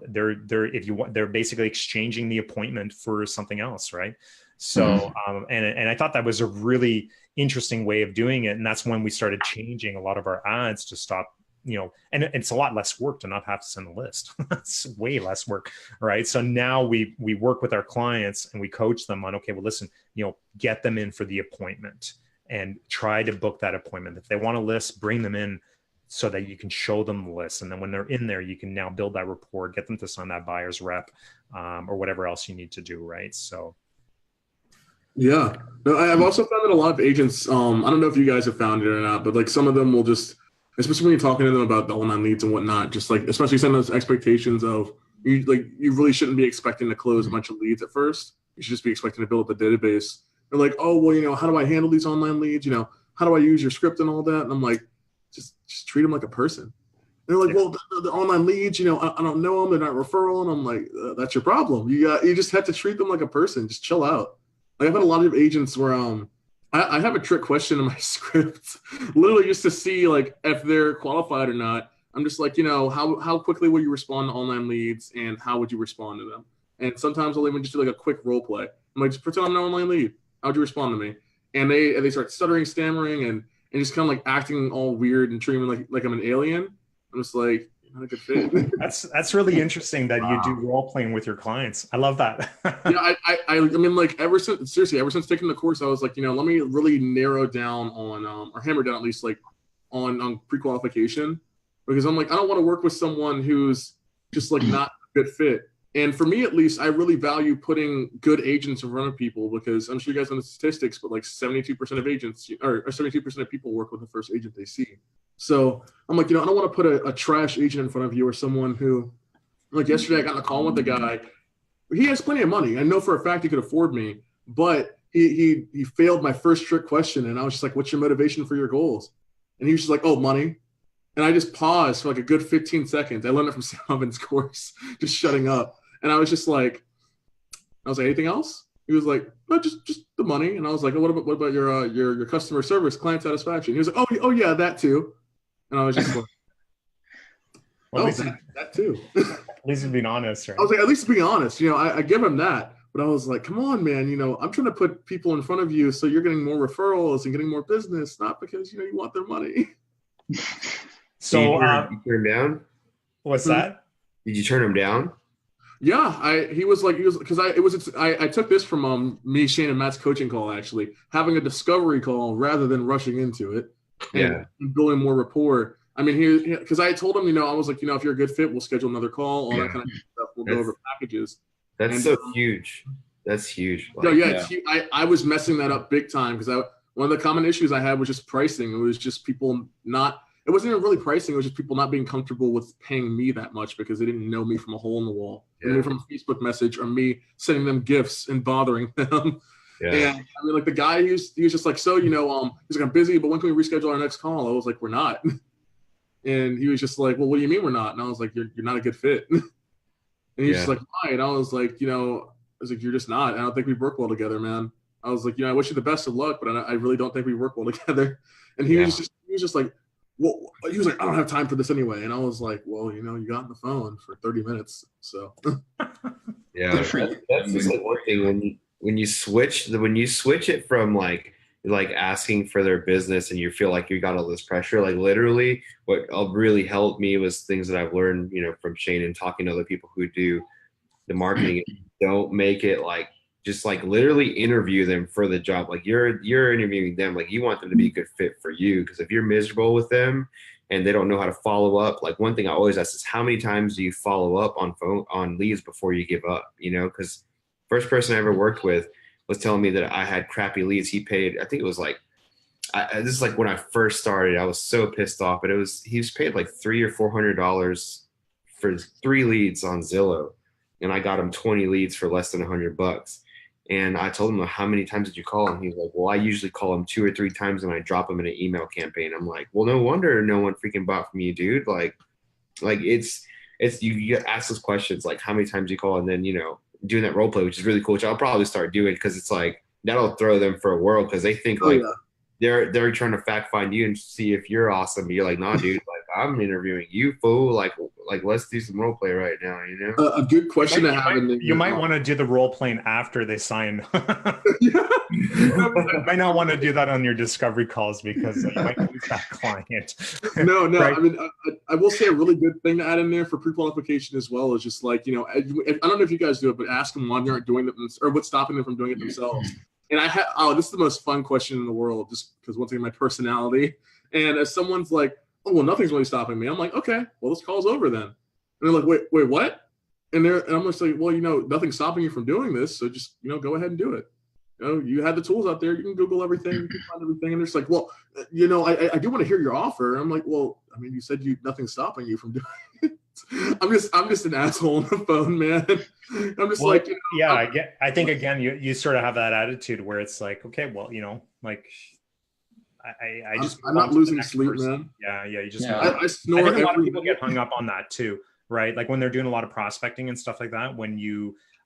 they're basically exchanging the appointment for something else. Right. So, and I thought that was a really interesting way of doing it. And that's when we started changing a lot of our ads to stop, and it's a lot less work to not have to send a list. It's way less work. Right. So now we work with our clients and we coach them on, okay, well, listen, get them in for the appointment and try to book that appointment. If they want a list, bring them in so that you can show them the list. And then when they're in there, you can now build that rapport, get them to sign that buyer's rep, or whatever else you need to do. Right. So. Yeah. No, I've also found that a lot of agents, I don't know if you guys have found it or not, but like some of them will just, especially when you're talking to them about the online leads and whatnot, just like, especially setting those expectations of you really shouldn't be expecting to close a bunch of leads at first. You should just be expecting to build up a database. They're like, oh, well, how do I handle these online leads? How do I use your script and all that? And I'm like, just treat them like a person. And they're like, well, the online leads, I don't know them. They're not referral. And I'm like, that's your problem. You just have to treat them like a person. Just chill out. Like, I've had a lot of agents where I have a trick question in my script, literally just to see like if they're qualified or not. I'm just like, how quickly will you respond to online leads and how would you respond to them? And sometimes I'll even just do like a quick role play. I'm like, just pretend I'm an online lead. How would you respond to me? And they start stuttering, stammering, and just kind of like acting all weird and treating me like I'm an alien. I'm just like, not a good fit. That's really interesting that you do role playing with your clients. I love that. Yeah, I mean, like, ever since taking the course, I was like, let me really narrow down on or hammer down at least like on pre-qualification, because I'm like, I don't want to work with someone who's just like not a good fit. And for me, at least, I really value putting good agents in front of people, because I'm sure you guys know the statistics, but like 72% of agents or 72% of people work with the first agent they see. So I'm like, I don't want to put a trash agent in front of you, or someone who, like yesterday, I got on a call with a guy. He has plenty of money. I know for a fact he could afford me, but he failed my first trick question. And I was just like, what's your motivation for your goals? And he was just like, oh, money. And I just paused for like a good 15 seconds. I learned it from Sam Oven's course, just shutting up. And I was like, anything else? He was like, no, just the money. And I was like, oh, what about your customer service, client satisfaction? He was like, oh yeah, that too. And I was just like, well, that too. At least being honest, right? I was like, at least being honest. I give him that. But I was like, come on, man. I'm trying to put people in front of you so you're getting more referrals and getting more business, not because you want their money. So you turn him down? What's that? Did you turn him down? Yeah, I took this from me, Shane, and Matt's coaching call, actually, having a discovery call rather than rushing into it and building more rapport. I mean, because I told him, I was like, if you're a good fit, we'll schedule another call, all that kind of stuff. We'll go over packages. That's so huge. That's huge. Like, it's huge. I was messing that up big time, because one of the common issues I had was just pricing. It was just people it wasn't even really pricing. It was just people not being comfortable with paying me that much, because they didn't know me from a hole in the wall. Yeah. From a Facebook message, or me sending them gifts and bothering them. Yeah. And I mean, like, the guy, he was just like, so, he's like, I'm busy, but when can we reschedule our next call? I was like, we're not. And he was just like, well, what do you mean we're not? And I was like, you're not a good fit. And he's just like, why? And I was like, you're just not. I don't think we work well together, man. I was like, I wish you the best of luck, but I really don't think we work well together. And he was just like, well, he was like, I don't have time for this anyway. And I was like, well, you got on the phone for 30 minutes. So. Yeah, that's just like one thing when you switch it from like asking for their business and you feel like you got all this pressure, like literally what really helped me was things that I've learned, from Shane and talking to other people who do the marketing. Don't make it like, just like literally interview them for the job. Like you're interviewing them, like you want them to be a good fit for you. Because if you're miserable with them and they don't know how to follow up, like one thing I always ask is how many times do you follow up on leads before you give up? Because first person I ever worked with was telling me that I had crappy leads. He paid, I think it was like, this is like when I first started, I was so pissed off, but he was paid like $300 or $400 for 3 leads on Zillow. And I got him 20 leads for less than $100. And I told him, how many times did you call him? He's like, well, I usually call him 2 or 3 times and I drop him in an email campaign. I'm like, well, no wonder no one freaking bought from you, dude. Like it's you get asked those questions, like how many times you call, and then, doing that role play, which is really cool, which I'll probably start doing because it's like, that'll throw them for a whirl because they think they're trying to fact find you and see if you're awesome. You're like, nah, dude, like I'm interviewing you, fool. Like let's do some role play right now, A good question to have. You might want to do the role playing after they sign. You might not want to do that on your discovery calls because you might lose that client. No. Right? I mean, I will say a really good thing to add in there for pre-qualification as well is just like, I don't know if you guys do it, but ask them why they aren't doing it or what's stopping them from doing it themselves. And this is the most fun question in the world, just because once again, my personality. And as someone's like, oh, well, nothing's really stopping me. I'm like, okay, well, this call's over then. And they're like, wait, what? And I'm just like, well, nothing's stopping you from doing this. So just, go ahead and do it. You have the tools out there. You can Google everything. You can find everything. And it's like, well, I do want to hear your offer. I'm like, well, I mean, you said nothing's stopping you from doing it. I'm just an asshole on the phone, man. I'm just I think again, you sort of have that attitude where it's like, okay, well, like I'm not losing sleep, man. Yeah. You just, I snore. I think a lot of people get hung up on that too, right? Like when they're doing a lot of prospecting and stuff like that,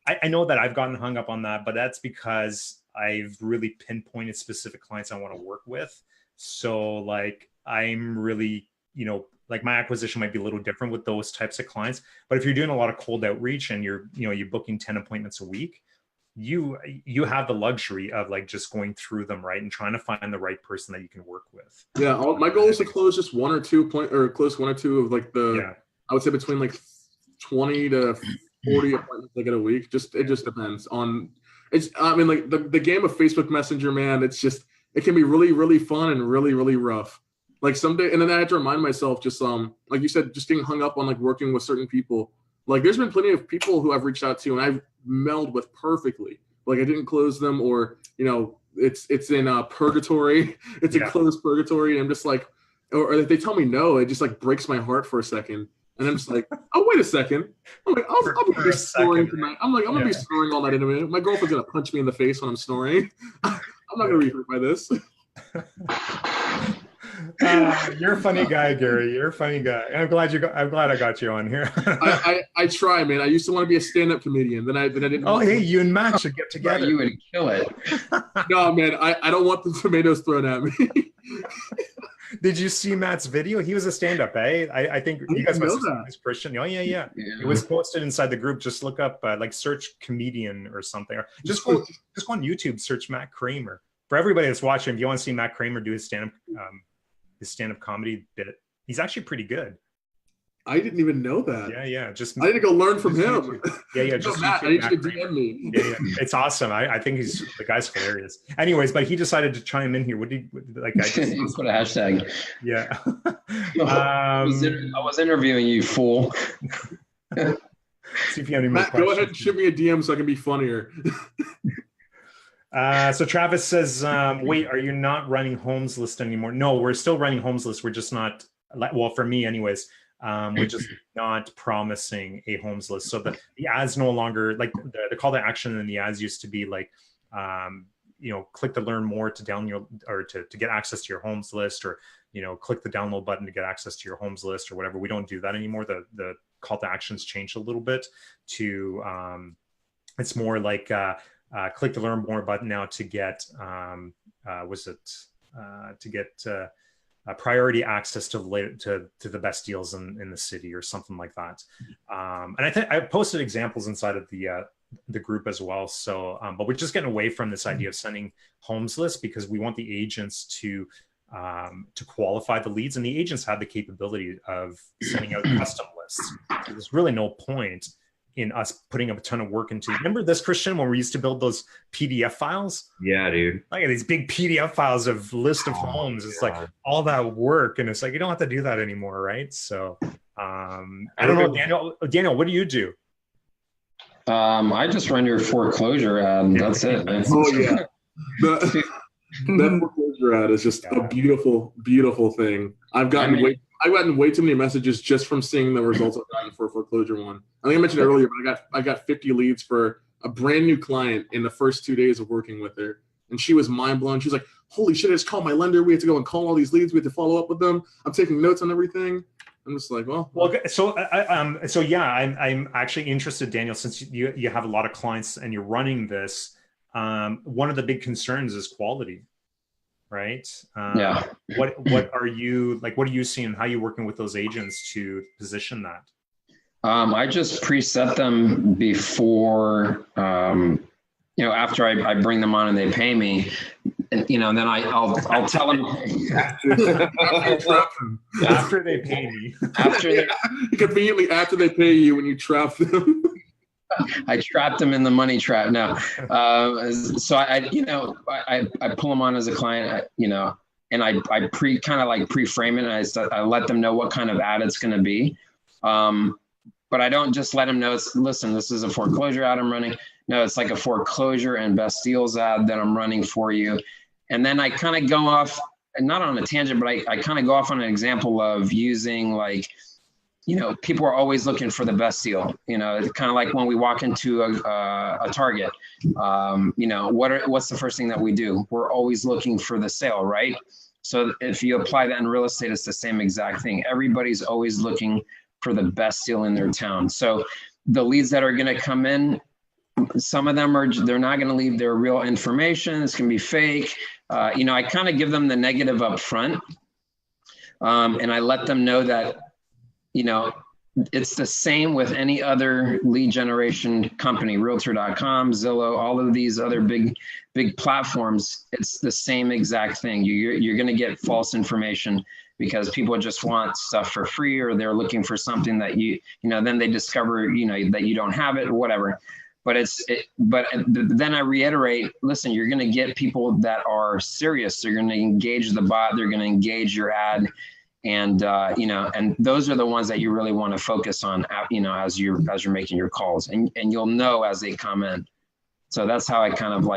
I know that I've gotten hung up on that, but that's because I've really pinpointed specific clients I want to work with. So like, I'm really, like my acquisition might be a little different with those types of clients, but if you're doing a lot of cold outreach and you're booking 10 appointments a week, you have the luxury of like just going through them, right, and trying to find the right person that you can work with. Yeah, my goal is to close just one or two of like I would say between like 20 to 40 appointments I get a week. It just depends on like the game of Facebook Messenger, man. It can be really, really fun and really, really rough. Like someday, and then I had to remind myself, just like you said, just getting hung up on like working with certain people. Like there's been plenty of people who I've reached out to and I've melded with perfectly. Like I didn't close them, or it's in purgatory. It's a closed purgatory, and I'm just like, or if they tell me no, it just like breaks my heart for a second. And I'm just like, oh, wait a second. I'm like, I'll be snoring tonight. I'm like, I'm gonna be snoring all night in a minute. My girlfriend's gonna punch me in the face when I'm snoring. I'm not gonna be hurt by this. You're a funny guy, Gary. You're a funny guy. I'm glad I got you on here. I try, man. I used to want to be a stand-up comedian. Then I didn't. Oh, hey, you and Matt should get together. You would kill it. No, man. I don't want the tomatoes thrown at me. Did you see Matt's video? He was a stand-up, eh? I think you guys must have seen this, Christian. Oh, yeah. It was posted inside the group. Just look up, like, search comedian or something. Or just go on YouTube, search Matt Kramer. For everybody that's watching, if you want to see Matt Kramer do his stand-up comedy bit, he's actually pretty good. I didn't even know that. Yeah. I need to go learn from him. Yeah. Just Matt, I need you to DM me. Yeah. It's awesome. I think the guy's hilarious. Anyways, but he decided to chime in here. What did like? I just put a hashtag. Yeah. I was interviewing you, fool. See if you have any more Matt, questions. go ahead and shoot me a DM so I can be funnier. So Travis says, wait, are you not running Homes List anymore? No, we're still running Homes List. We're just not, well, for me anyways, we're just not promising a Homes List. So the ads no longer, like the call to action in the ads used to be like, click to learn more to download or to get access to your Homes List, or, click the download button to get access to your Homes List or whatever. We don't do that anymore. The call to actions changed a little bit to, it's more like, click the learn more button now to get priority access to the best deals in the city or something like that. And I posted examples inside of the the group as well. So, but we're just getting away from this idea of sending homes lists because we want the agents to qualify the leads, and the agents have the capability of sending out custom lists. So there's really no point in us putting up a ton of work into. Remember this, Christian, when we used to build those PDF files? Yeah, dude. Like these big PDF files of list of homes. It's like all that work, and it's like you don't have to do that anymore, right? So I don't know, Daniel, what do you do? I just run your foreclosure ad. That's it, man. Oh yeah. That foreclosure ad is just a beautiful, beautiful thing. I've gotten way too many messages just from seeing the results I've gotten for a foreclosure one. I think I mentioned earlier, but I got 50 leads for a brand new client in the first 2 days of working with her. And she was mind blown. She was like, holy shit, I just called my lender. We had to go and call all these leads. We had to follow up with them. I'm taking notes on everything. I'm just like, well, so I'm actually interested, Daniel, since you have a lot of clients and you're running this. One of the big concerns is quality, right? What are you seeing? How are you working with those agents to position that? I just preset them before, after I bring them on and they pay me, and then I'll tell them after they pay me. Conveniently after they pay you when you trap them. I trapped them in the money trap. No, so I pull them on as a client, and I pre-frame it, and I let them know what kind of ad it's going to be. But I don't just let them know, listen, this is a foreclosure ad I'm running. No, it's like a foreclosure and best deals ad that I'm running for you. And then I kind of go off, not on a tangent, but I kind of go off on an example of using people are always looking for the best deal. It's kind of like when we walk into a Target, what's the first thing that we do? We're always looking for the sale, right? So if you apply that in real estate, it's the same exact thing. Everybody's always looking for the best deal in their town. So the leads that are going to come in, some of them they're not going to leave their real information. It's going to be fake. I kind of give them the negative up front. And I let them know that, it's the same with any other lead generation company, Realtor.com, Zillow, all of these other big platforms. It's the same exact thing. You're going to get false information because people just want stuff for free, or they're looking for something that then they discover, that you don't have it or whatever. But then I reiterate, listen, you're going to get people that are serious. They're going to engage the bot. They're going to engage your ad. And, and those are the ones that you really want to focus on, as you're making your calls, and you'll know as they come in. So that's how I kind of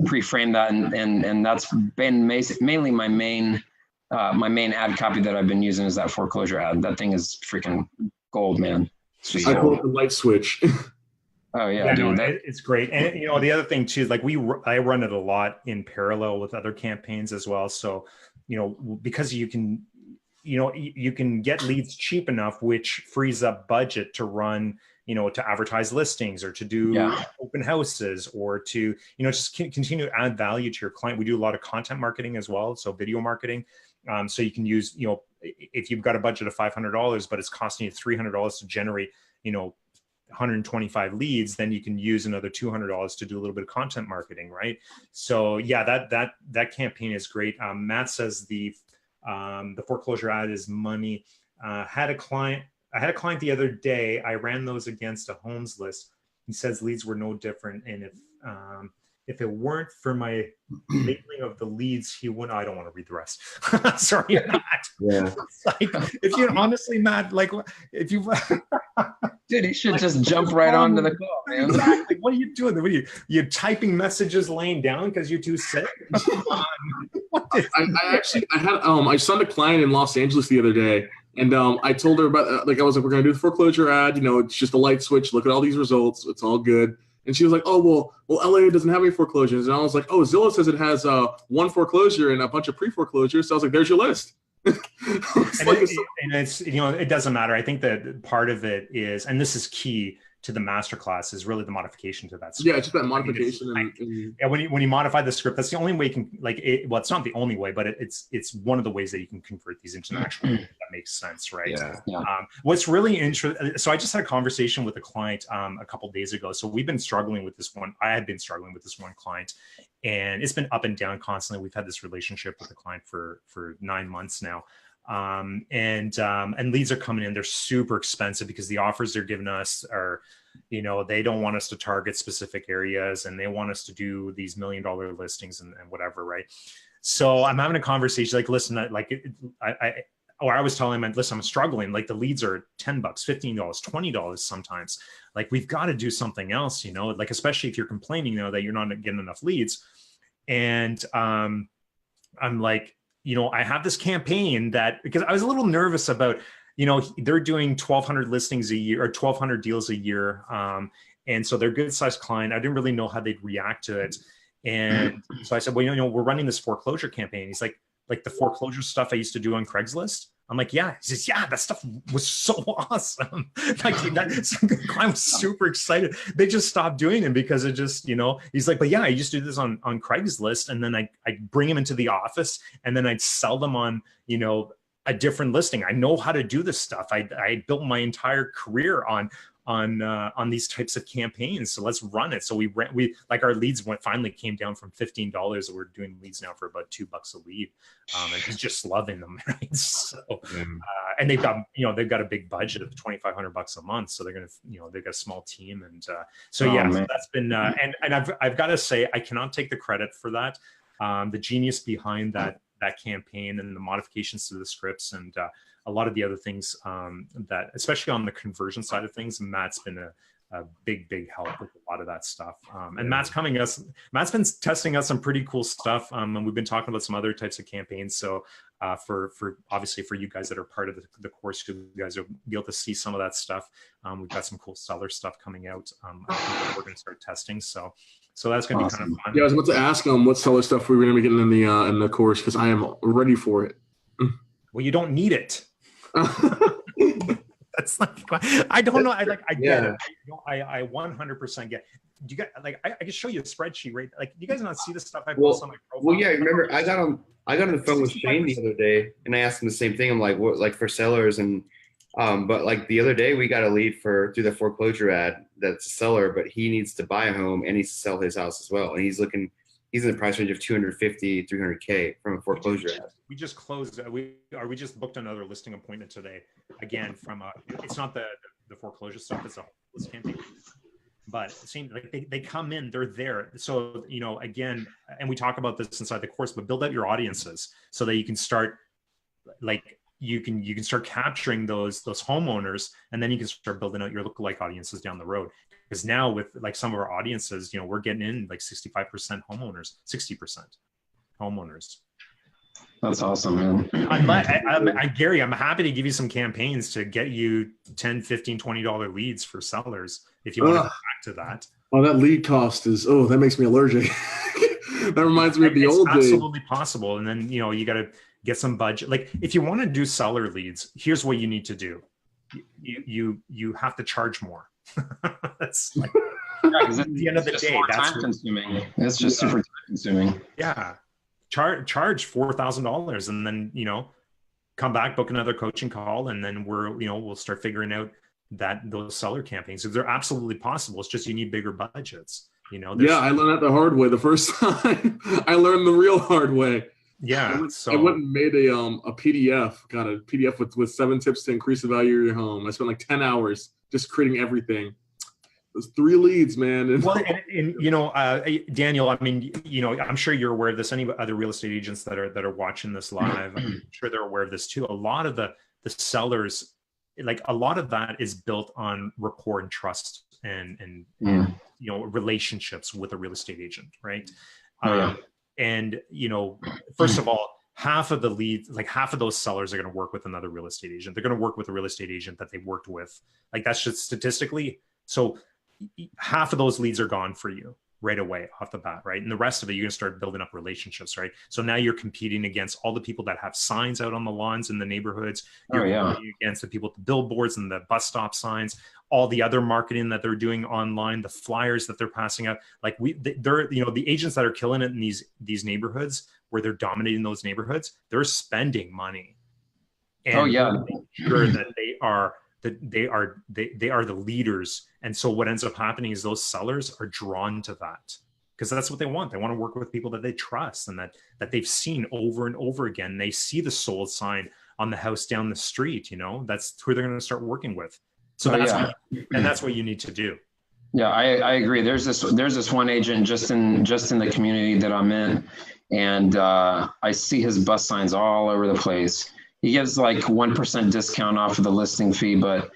pre-frame that. And that's been mainly my main ad copy that I've been using is that foreclosure ad. That thing is freaking gold, man. I call it the light switch. Oh yeah, dude, it's great. And the other thing too, like I run it a lot in parallel with other campaigns as well. So, because you can get leads cheap enough, which frees up budget to run, to advertise listings or to do open houses or to, just continue to add value to your client. We do a lot of content marketing as well. So video marketing. So you can use, if you've got a budget of $500, but it's costing you $300 to generate, 125 leads, then you can use another $200 to do a little bit of content marketing, right? So yeah, that campaign is great. Matt says the foreclosure ad is money. I had a client the other day. I ran those against a homes list. He says leads were no different, and if it weren't for my labeling of the leads, he wouldn't. I don't want to read the rest. Sorry, Matt. Yeah. If you honestly, Matt, if you, dude, he should just jump right onto the call, man. Exactly. What are you doing? What are you typing messages laying down because you're too sick? I sent a client in Los Angeles the other day, and I told her about I was like, we're gonna do the foreclosure ad. It's just a light switch. Look at all these results. It's all good. And she was like, oh, well, LA doesn't have any foreclosures. And I was like, oh, Zillow says it has one foreclosure and a bunch of pre-foreclosures. So I was like, there's your list. It's it doesn't matter. I think that part of it is, and this is key to the masterclass is really the modification to that script. Yeah, it's just that modification. Yeah, when you modify the script, that's the only way you can well, it's not the only way, but it's one of the ways that you can convert these into an actual that makes sense, right? Yeah. What's really interesting. So I just had a conversation with a client a couple days ago. So we've been struggling with this one. I had been struggling with this one client, and it's been up and down constantly. We've had this relationship with the client for 9 months now. And leads are coming in. They're super expensive because the offers they're giving us are, they don't want us to target specific areas, and they want us to do these $1 million listings and whatever, right? So I'm having a conversation like, listen, I was telling him, listen, I'm struggling. Like the leads are $10, $15, $20 sometimes. Like we've got to do something else, like especially if you're complaining, that you're not getting enough leads. And I'm like, I have this campaign that, because I was a little nervous about, they're doing 1,200 listings a year or 1,200 deals a year. And so they're a good sized client. I didn't really know how they'd react to it. And so I said, well, we're running this foreclosure campaign. He's like the foreclosure stuff I used to do on Craigslist. I'm like, yeah. He says, yeah, that stuff was so awesome. Like the client was super excited. They just stopped doing it because it just, he's like, but yeah, I used to do this on Craigslist. And then I bring him into the office and then I'd sell them on, a different listing. I know how to do this stuff. I built my entire career on these types of campaigns. So let's run it. So we like our leads finally came down from $15. We're doing leads now for about $2 a lead. And he's just loving them. Right. So, and they've got a big budget of $2,500 a month. So they're going to, they've got a small team. And so that's been, and I've got to say, I cannot take the credit for that. The genius behind that campaign and the modifications to the scripts and a lot of the other things that, especially on the conversion side of things, Matt's been a big help with a lot of that stuff. And Matt's been testing us some pretty cool stuff. And we've been talking about some other types of campaigns. So for obviously for you guys that are part of the course, you guys will be able to see some of that stuff. We've got some cool seller stuff coming out. I think we're going to start testing. So that's going to be kind of fun. Yeah, I was about to ask what seller stuff we were going to be getting in the course, because I am ready for it. Well, you don't need it. That's not. I don't know. I get it. I 100% get. Do you guys I can show you a spreadsheet, right? Like, do you guys not see the stuff I post on my profile? Well, yeah. Remember, I got on the phone with Shane the other day, and I asked him the same thing. I'm like, what, like for sellers, and but like the other day we got a lead through the foreclosure ad that's a seller, but he needs to buy a home and needs to sell his house as well, and he's in the price range of 250, 300K from a foreclosure ad. We just closed. We just booked another listing appointment today. Again, from it's not the foreclosure stuff. It's a homeless campaign. But it seems like they come in, they're there. So again, and we talk about this inside the course, but build out your audiences so that you can start you can start capturing those homeowners, and then you can start building out your lookalike audiences down the road. Because now with some of our audiences, we're getting in 65% homeowners, 60% homeowners. That's awesome, man. Gary, I'm happy to give you some campaigns to get you $10, $15, $20 leads for sellers if you want to go back to that. Oh, that lead cost is, that makes me allergic. That reminds me of the old days. It's absolutely possible. And then, you got to get some budget. Like if you want to do seller leads, here's what you need to do. You have to charge more. That's at the end of the day, that's time consuming. It's just super time consuming. Yeah. Charge $4,000 and then, come back, book another coaching call. And then we'll start figuring out those seller campaigns. So they're absolutely possible. It's just, you need bigger budgets, Yeah. I learned that the hard way the first time. I learned the real hard way. Yeah. I went and made a PDF, got a PDF with 7 tips to increase the value of your home. I spent like 10 hours just creating everything. There's 3 leads, man. Well, and Daniel, I mean, I'm sure you're aware of this. Any other real estate agents that are watching this live, I'm sure they're aware of this too. A lot of the sellers, a lot of that is built on rapport and trust and relationships with a real estate agent, right? And first of all, half of the leads, half of those sellers are going to work with another real estate agent. They're going to work with a real estate agent that they worked with. That's just statistically. So half of those leads are gone for you. right away off the bat, right? And the rest of it, you're gonna start building up relationships, right? So now you're competing against all the people that have signs out on the lawns in the neighborhoods. You're competing against the people with the billboards and the bus stop signs, all the other marketing that they're doing online, the flyers that they're passing out. Like they're, you know, the agents that are killing it in these neighborhoods where they're dominating those neighborhoods, they're spending money. And sure that they are the leaders. And so what ends up happening is those sellers are drawn to that because that's what they want. They want to work with people that they trust and that they've seen over and over again. They see the sold sign on the house down the street, you know, that's who they're going to start working with. So that's what you need to do. Yeah, I agree. There's this one agent just in the community that I'm in, and I see his bus signs all over the place. He gives like 1% discount off of the listing fee, but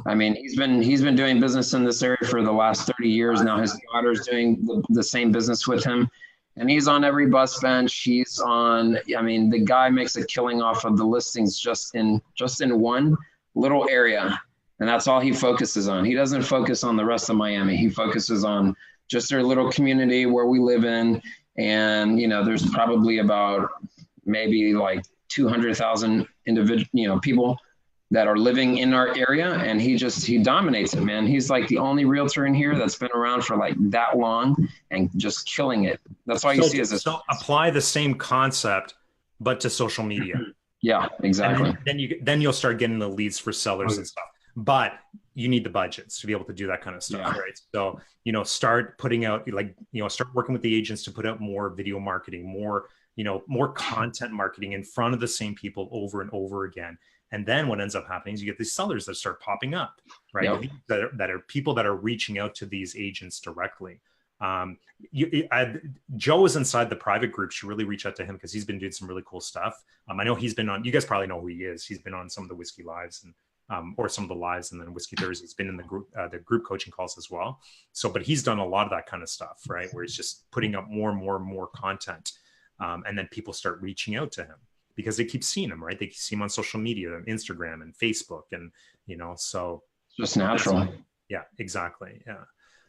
I mean, he's been doing business in this area for the last 30 years now. His daughter's doing the same business with him, and he's on every bus bench. He's on. I mean, the guy makes a killing off of the listings just in one little area, and that's all he focuses on. He doesn't focus on the rest of Miami. He focuses on just their little community where we live in, and you know, there's probably about maybe like 200,000 individual, people that are living in our area, and he dominates it, man. He's like the only realtor in here that's been around for like that long and just killing it. That's why you see as so apply the same concept, but to social media. Yeah, exactly. And then you'll start getting the leads for sellers and stuff. But you need the budgets to be able to do that kind of stuff, right? So, you know, start putting out, like, you know, start working with the agents to put out more video marketing, more content marketing in front of the same people over and over again. And then what ends up happening is you get these sellers that start popping up, right? Yep. That are people that are reaching out to these agents directly. Joe is inside the private groups. You really reach out to him because he's been doing some really cool stuff. I know he's been on, you guys probably know who he is. He's been on some of the Whiskey Lives and or some of the lives, and then Whiskey Thursday. He's been in the group coaching calls as well. So, but he's done a lot of that kind of stuff, right? Where he's just putting up more and more and more content. And then people start reaching out to him because they keep seeing him, right? They see him on social media, on Instagram and Facebook, and, you know, so. It's just natural. Yeah, exactly. Yeah.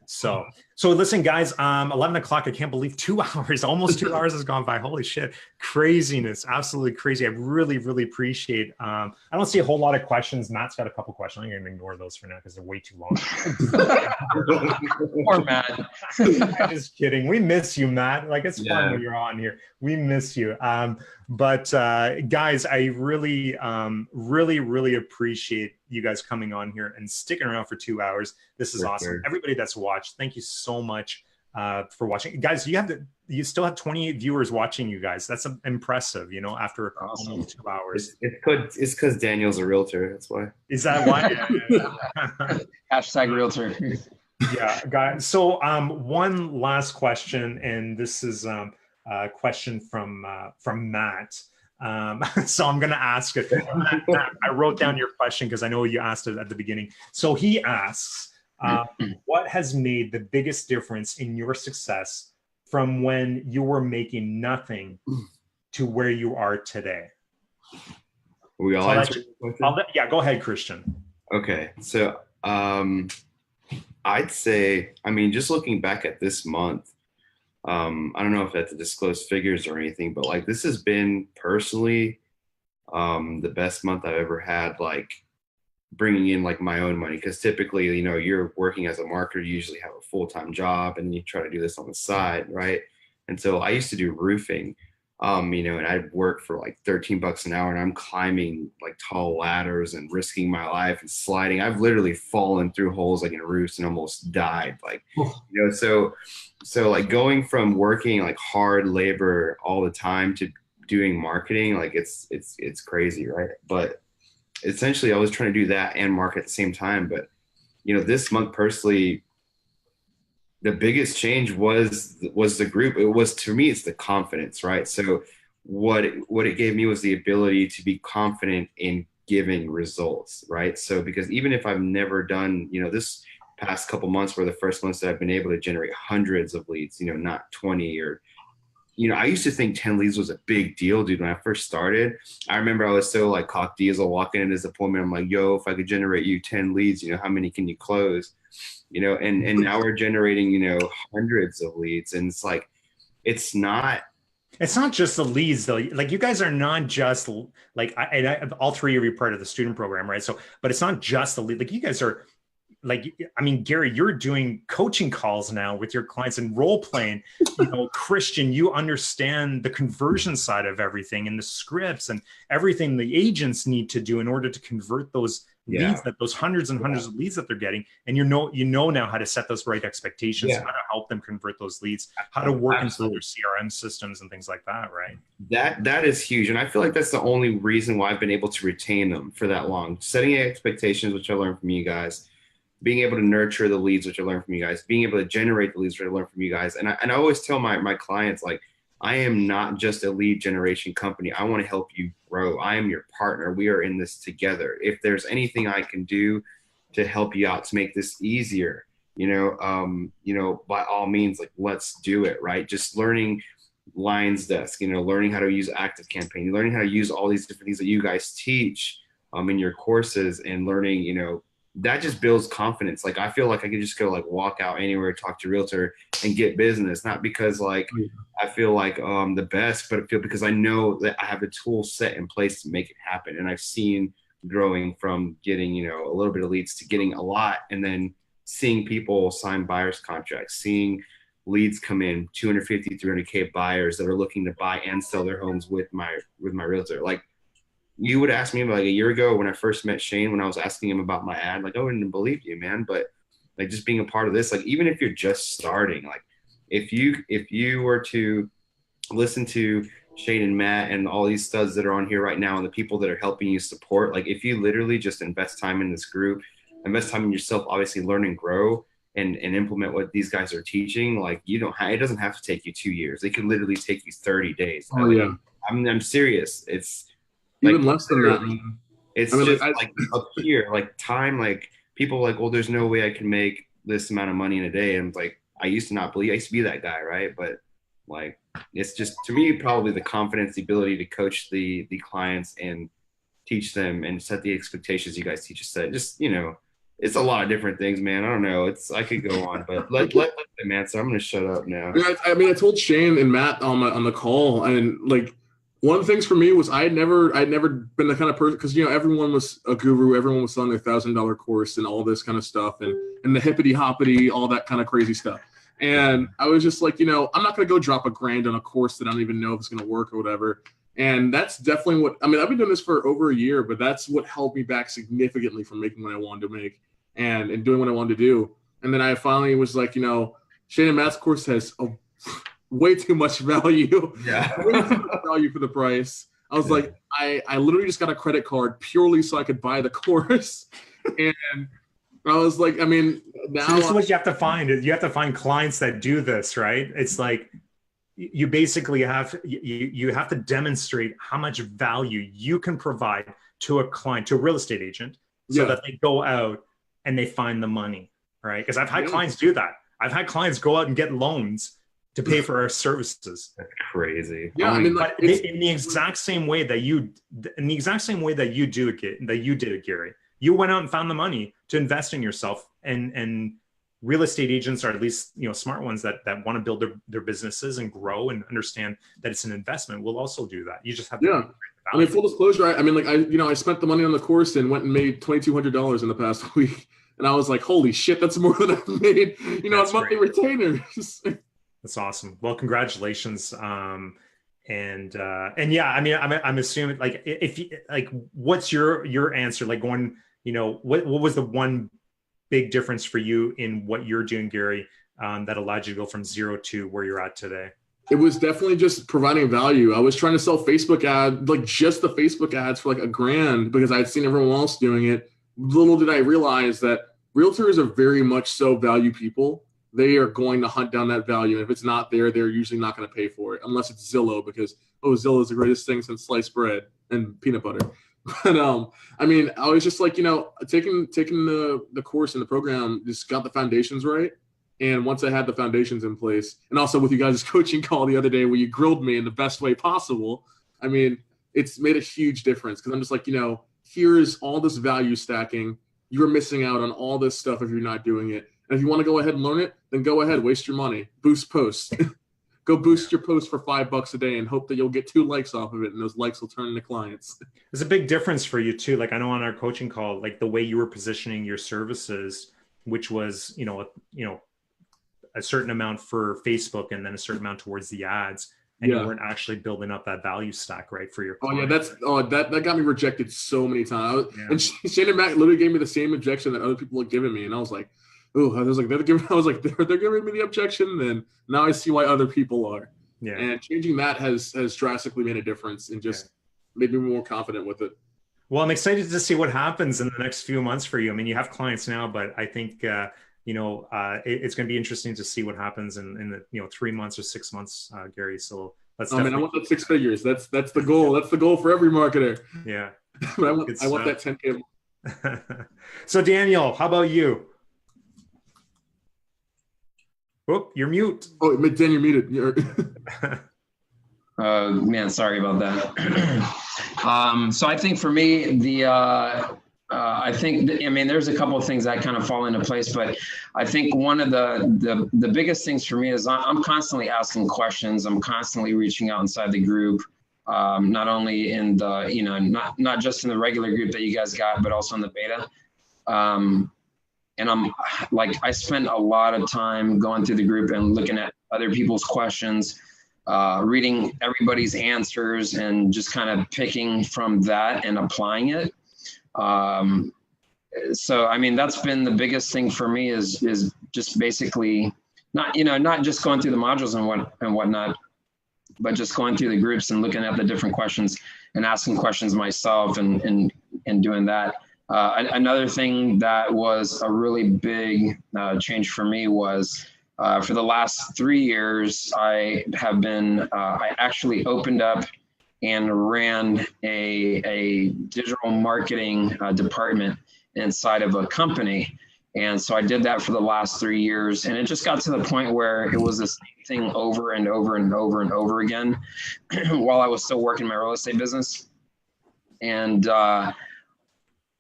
So listen, guys, 11 o'clock, I can't believe 2 hours, almost 2 hours has gone by. Holy shit. Craziness. Absolutely crazy. I really, really appreciate, I don't see a whole lot of questions. Matt's got a couple questions. I'm going to ignore those for now because they're way too long. Poor Matt. I'm just kidding. We miss you, Matt. Like, it's fun when you're on here. We miss you. But guys, I really, really appreciate you guys coming on here and sticking around for 2 hours. This is awesome. Sure. Everybody that's watched, thank you so much for watching. Guys, you still have 28 viewers watching you guys. That's impressive, you know, after almost 2 hours. It's because Daniel's a realtor. That's why. Is that why? Hashtag realtor. Yeah, guys. So one last question, and this is a question from Matt. So I'm going to ask it. Matt, I wrote down your question because I know you asked it at the beginning. So he asks, what has made the biggest difference in your success from when you were making nothing to where you are today? We all yeah, go ahead, Christian. Okay. So I'd say, I mean, just looking back at this month, I don't know if that's to disclose figures or anything, but like this has been personally the best month I've ever had, like bringing in like my own money. Because typically, you know, you're working as a marketer, you usually have a full-time job and you try to do this on the side, right? And so I used to do roofing, you know, and I'd work for like $13 an hour, and I'm climbing like tall ladders and risking my life and sliding. I've literally fallen through holes like in roofs and almost died. Like, you know, so like going from working like hard labor all the time to doing marketing, like it's crazy, right? But essentially I was trying to do that and market at the same time. But, you know, this month personally, the biggest change was the group. It was, to me, it's the confidence, right? So what it gave me was the ability to be confident in giving results, right? So because even if I've never done, you know, this past couple months were the first months that I've been able to generate hundreds of leads, you know, not 20 or, you know, I used to think 10 leads was a big deal, dude. When I first started, I remember I was so like cocky as I walk in this appointment. I'm like, yo, if I could generate you 10 leads, you know, how many can you close? you know, and now we're generating, you know, hundreds of leads. And it's like, it's not just the leads though. Like you guys are not just like, all three of you are part of the student program, right? So, but it's not just the lead. Like you guys are like, I mean, Gary, you're doing coaching calls now with your clients and role playing. You know, Christian, you understand the conversion side of everything and the scripts and everything the agents need to do in order to convert those leads, that those hundreds and hundreds of leads that they're getting. And you know now how to set those right expectations, how to help them convert those leads, how to work into their CRM systems and things like that, right? That is huge. And I feel like that's the only reason why I've been able to retain them for that long. Setting expectations, which I learned from you guys, being able to nurture the leads, which I learned from you guys, being able to generate the leads, which I learned from you guys. And I always tell my clients, like, I am not just a lead generation company. I want to help you grow. I am your partner. We are in this together. If there's anything I can do to help you out to make this easier, you know, by all means, like, let's do it, right? Just learning Lines Desk, you know, learning how to use Active Campaign, learning how to use all these different things that you guys teach in your courses, and learning, you know, that just builds confidence. Like, I feel like I can just go like walk out anywhere, talk to a realtor and get business. Not because like I feel like the best, but I feel because I know that I have the tools set in place to make it happen. And I've seen growing from getting, you know, a little bit of leads to getting a lot, and then seeing people sign buyer's contracts, seeing leads come in, 250, 300K buyers that are looking to buy and sell their homes with my realtor. Like, you would ask me like a year ago when I first met Shane, when I was asking him about my ad, like, I wouldn't believe you, man. But like, just being a part of this, like, even if you're just starting, like, if you were to listen to Shane and Matt and all these studs that are on here right now, and the people that are helping you support, like, if you literally just invest time in this group, invest time in yourself, obviously learn and grow and implement what these guys are teaching, like, it doesn't have to take you 2 years. It could literally take you 30 days. I'm serious. It's even less than that. It's just like up here, like time, like people are like, well, there's no way I can make this amount of money in a day. And like, I used to be that guy. Right. But like, it's just, to me, probably the confidence, the ability to coach the clients and teach them and set the expectations you guys teach us. Just, you know, it's a lot of different things, man. I don't know. I could go on, but let them answer. I'm going to shut up now. I mean, I told Shane and Matt on the call, and like, one of the things for me was I'd never been the kind of person, because, you know, everyone was a guru, everyone was selling a $1,000 course and all this kind of stuff, and the hippity hoppity, all that kind of crazy stuff. And I was just like, you know, I'm not going to go drop $1,000 on a course that I don't even know if it's going to work or whatever. And that's definitely what, I mean, I've been doing this for over a year, but that's what held me back significantly from making what I wanted to make and doing what I wanted to do. And then I finally was like, you know, Shane and Matt's course has way too much value. Way too much value for the price. I was like, I literally just got a credit card purely so I could buy the course. And I was like, I mean, now this is what you have to find. You have to find clients that do this, right? It's like, you basically you have to demonstrate how much value you can provide to a client, to a real estate agent, so that they go out and they find the money, right? Because I've had clients do that. I've had clients go out and get loans to pay for our services. That's crazy. Yeah, I mean, like, but in the exact same way that you did it, Gary, you went out and found the money to invest in yourself, and real estate agents, are at least, you know, smart ones that want to build their businesses and grow and understand that it's an investment, will also do that. You just have to. I mean, full disclosure, I mean, like, I spent the money on the course and went and made $2,200 in the past week, and I was like, holy shit, that's more than I've made, you know, on monthly retainers. That's awesome. Well, congratulations. And yeah, I mean, I'm assuming, like, if you, like, what's your answer? Like, going, you know, what was the one big difference for you in what you're doing, Gary, that allowed you to go from 0 to where you're at today? It was definitely just providing value. I was trying to sell Facebook ads, like just the Facebook ads, for like $1,000 because I'd seen everyone else doing it. Little did I realize that realtors are very much so value people. They are going to hunt down that value. And if it's not there, they're usually not going to pay for it, unless it's Zillow, because, Zillow is the greatest thing since sliced bread and peanut butter. But I mean, I was just like, you know, taking the course and the program, just got the foundations right. And once I had the foundations in place, and also with you guys' coaching call the other day where you grilled me in the best way possible, I mean, it's made a huge difference, because I'm just like, you know, here's all this value stacking. you're missing out on all this stuff if you're not doing it. And if you want to go ahead and learn it, then go ahead, waste your money, boost posts. Go boost your post for $5 a day and hope that you'll get 2 likes off of it, and those likes will turn into clients. There's a big difference for you too. Like I know on our coaching call, like the way you were positioning your services, which was, a certain amount for Facebook and then a certain amount towards the ads. And you weren't actually building up that value stack, right, for your client. That got me rejected so many times. And Shannon Mack literally gave me the same objection that other people had given me, and I was like, they're giving me the objection. Then now I see why other people are. Yeah. And changing that has drastically made a difference and just made me more confident with it. Well, I'm excited to see what happens in the next few months for you. I mean, you have clients now, but I think it's going to be interesting to see what happens in the 3 months or 6 months, Gary. So let's. I want that 6 figures. That's the goal. That's the goal for every marketer. Yeah. But I want that 10K. So Daniel, how about you? Oh, you're mute. Oh, Dan, you're muted. Man, sorry about that. So I think for me, there's a couple of things that kind of fall into place, but I think one of the biggest things for me is I'm constantly asking questions. I'm constantly reaching out inside the group, not only in the, not just in the regular group that you guys got, but also in the beta. And I spent a lot of time going through the group and looking at other people's questions, reading everybody's answers and just kind of picking from that and applying it. So, I mean, that's been the biggest thing for me is just basically not just going through the modules and whatnot, but just going through the groups and looking at the different questions and asking questions myself and doing that. Another thing that was a really big change for me was for the last 3 years, I actually opened up and ran a digital marketing department inside of a company. And so I did that for the last 3 years. And it just got to the point where it was the same thing over and over and over and over again while I was still working my real estate business. And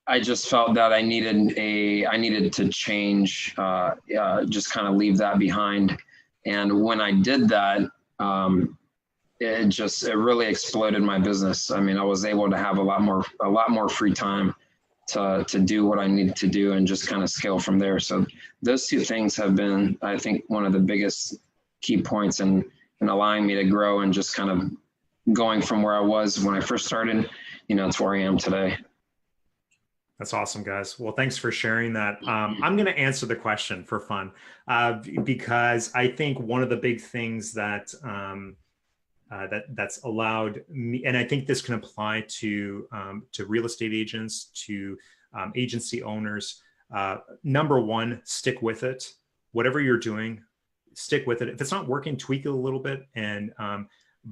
I just felt that I needed to change, just kind of leave that behind. And when I did that, it really exploded my business. I mean, I was able to have a lot more free time to do what I needed to do and just kind of scale from there. So those 2 things have been, I think, one of the biggest key points in allowing me to grow and just kind of going from where I was when I first started, to where I am today. That's awesome, guys. Well, thanks for sharing that. I'm going to answer the question for fun because I think one of the big things that's allowed me, and I think this can apply to real estate agents, to agency owners. Number one, stick with it. Whatever you're doing, stick with it. If it's not working, tweak it a little bit,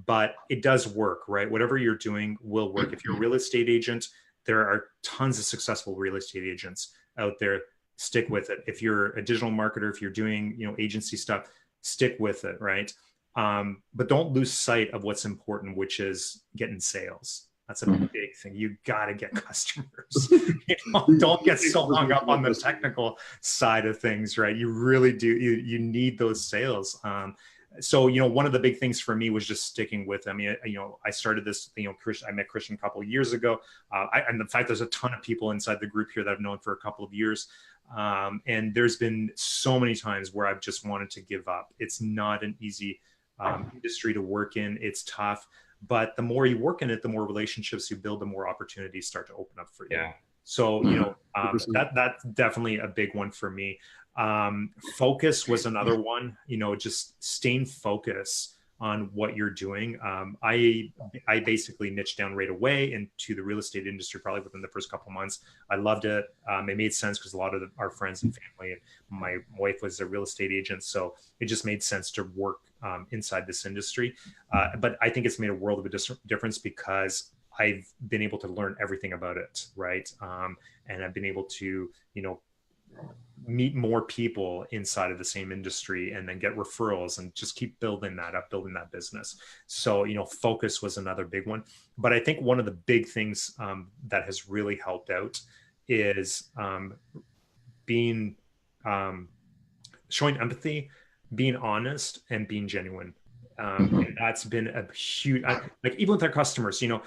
but it does work, right? Whatever you're doing will work. If you're a real estate agent, there are tons of successful real estate agents out there. Stick with it. If you're a digital marketer, if you're doing, agency stuff, stick with it, right? But don't lose sight of what's important, which is getting sales. That's a big thing. You got to get customers. Don't get so hung up on the technical side of things, right? You really do. You need those sales. So, one of the big things for me was just sticking with them. I started this, I met Christian a couple of years ago. And in fact, there's a ton of people inside the group here that I've known for a couple of years. And there's been so many times where I've just wanted to give up. It's not an easy industry to work in. It's tough, but the more you work in it, the more relationships you build, the more opportunities start to open up for you. Yeah. So, that's definitely a big one for me. Focus was another one, just staying focused on what you're doing. I basically niched down right away into the real estate industry, probably within the first couple of months. I loved it. It made sense because a lot of our friends and family, my wife was a real estate agent. So it just made sense to work inside this industry. But I think it's made a world of a difference because I've been able to learn everything about it, right? And I've been able to, meet more people inside of the same industry and then get referrals and just keep building that up, building that business. So, focus was another big one. But I think one of the big things that has really helped out is being showing empathy, being honest, and being genuine. And that's been a huge, like even with our customers, you know,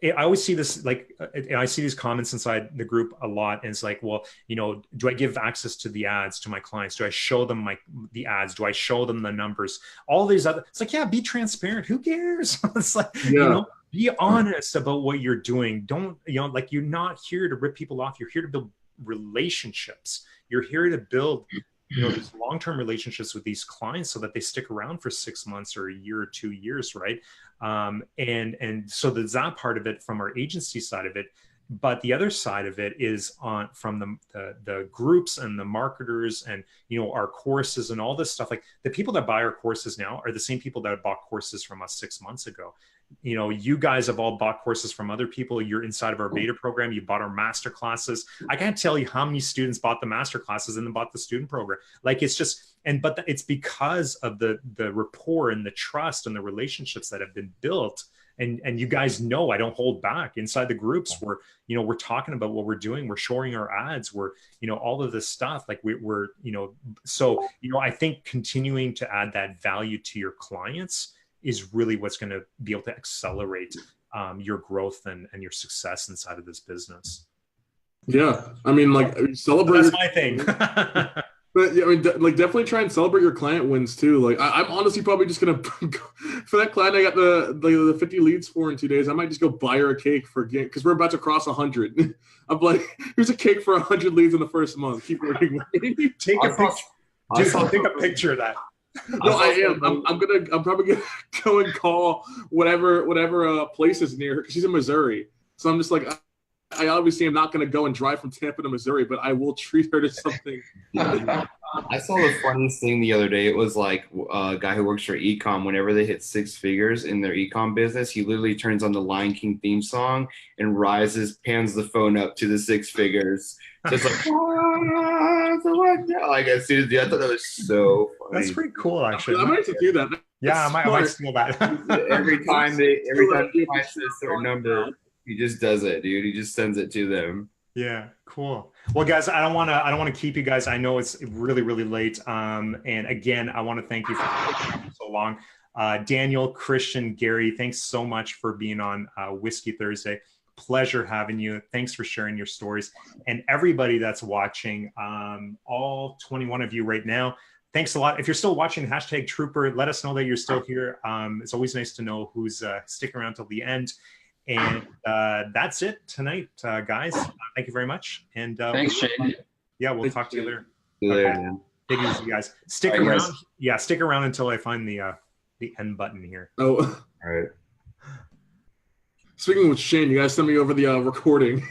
I always see this, like, I see these comments inside the group a lot. And it's like, well, you know, do I give access to the ads to my clients? Do I show them the ads? Do I show them the numbers? All these other, it's like, yeah, be transparent. Who cares? It's like, you know, be honest about what you're doing. Don't, you know, like, you're not here to rip people off. You're here to build relationships. You're here to build, you know, these long-term relationships with these clients so that they stick around for 6 months or a year or 2 years, right? And so there's that part of it from our agency side of it. But the other side of it is on from the groups and the marketers and, you know, our courses and all this stuff. Like, the people that buy our courses now are the same people that bought courses from us 6 months ago. You know, you guys have all bought courses from other people. You're inside of our beta program. You bought our master classes. I can't tell you how many students bought the master classes and then bought the student program. Like, it's just, but it's because of the rapport and the trust and the relationships that have been built. And you guys know I don't hold back inside the groups. We're, you know, we're talking about what we're doing. We're showing our ads. We're, you know, all of this stuff. Like, we're, you know, so, you know, I think continuing to add that value to your clients is really what's going to be able to accelerate your growth and your success inside of this business. Yeah, I mean, like, celebrate. That's my thing. But yeah, I mean, like, definitely try and celebrate your client wins too. Like, I'm honestly probably just gonna for that client I got the 50 leads for in 2 days. I might just go buy her a cake for, because we're about to cross 100. I'm like, here's a cake for 100 leads in the first month. Keep working with me. Take a picture. Dude, take a picture of that. No, I am. I'm probably gonna go and call whatever place is near her, because she's in Missouri. So I'm just like, I obviously am not gonna go and drive from Tampa to Missouri, but I will treat her to something. I saw the funniest thing the other day. It was like a guy who works for ecom. Whenever they hit 6 figures in their ecom business, he literally turns on the Lion King theme song and pans the phone up to the 6 figures. Just like, like, as soon as I thought that was so funny. That's pretty cool, actually. I might have to do that. Yeah, I might steal that. every time he finds a certain number, he just does it, dude. He just sends it to them. Yeah, cool. Well, guys, I don't want to keep you guys. I know it's really, really late. And again, I want to thank you for so long. Daniel, Christian, Gary, thanks so much for being on Whiskey Thursday. Pleasure having you. Thanks for sharing your stories. And everybody that's watching, all 21 of you right now, thanks a lot. If you're still watching, #Trooper, let us know that you're still here. It's always nice to know who's sticking around till the end. And that's it tonight, guys. Thank you very much. And thanks, Shane. Yeah, we'll talk to you later. See you later, man. Take it easy, guys. Stick around. Guys. Yeah, stick around until I find the end button here. Oh, all right. Speaking with Shane, you guys send me over the recording.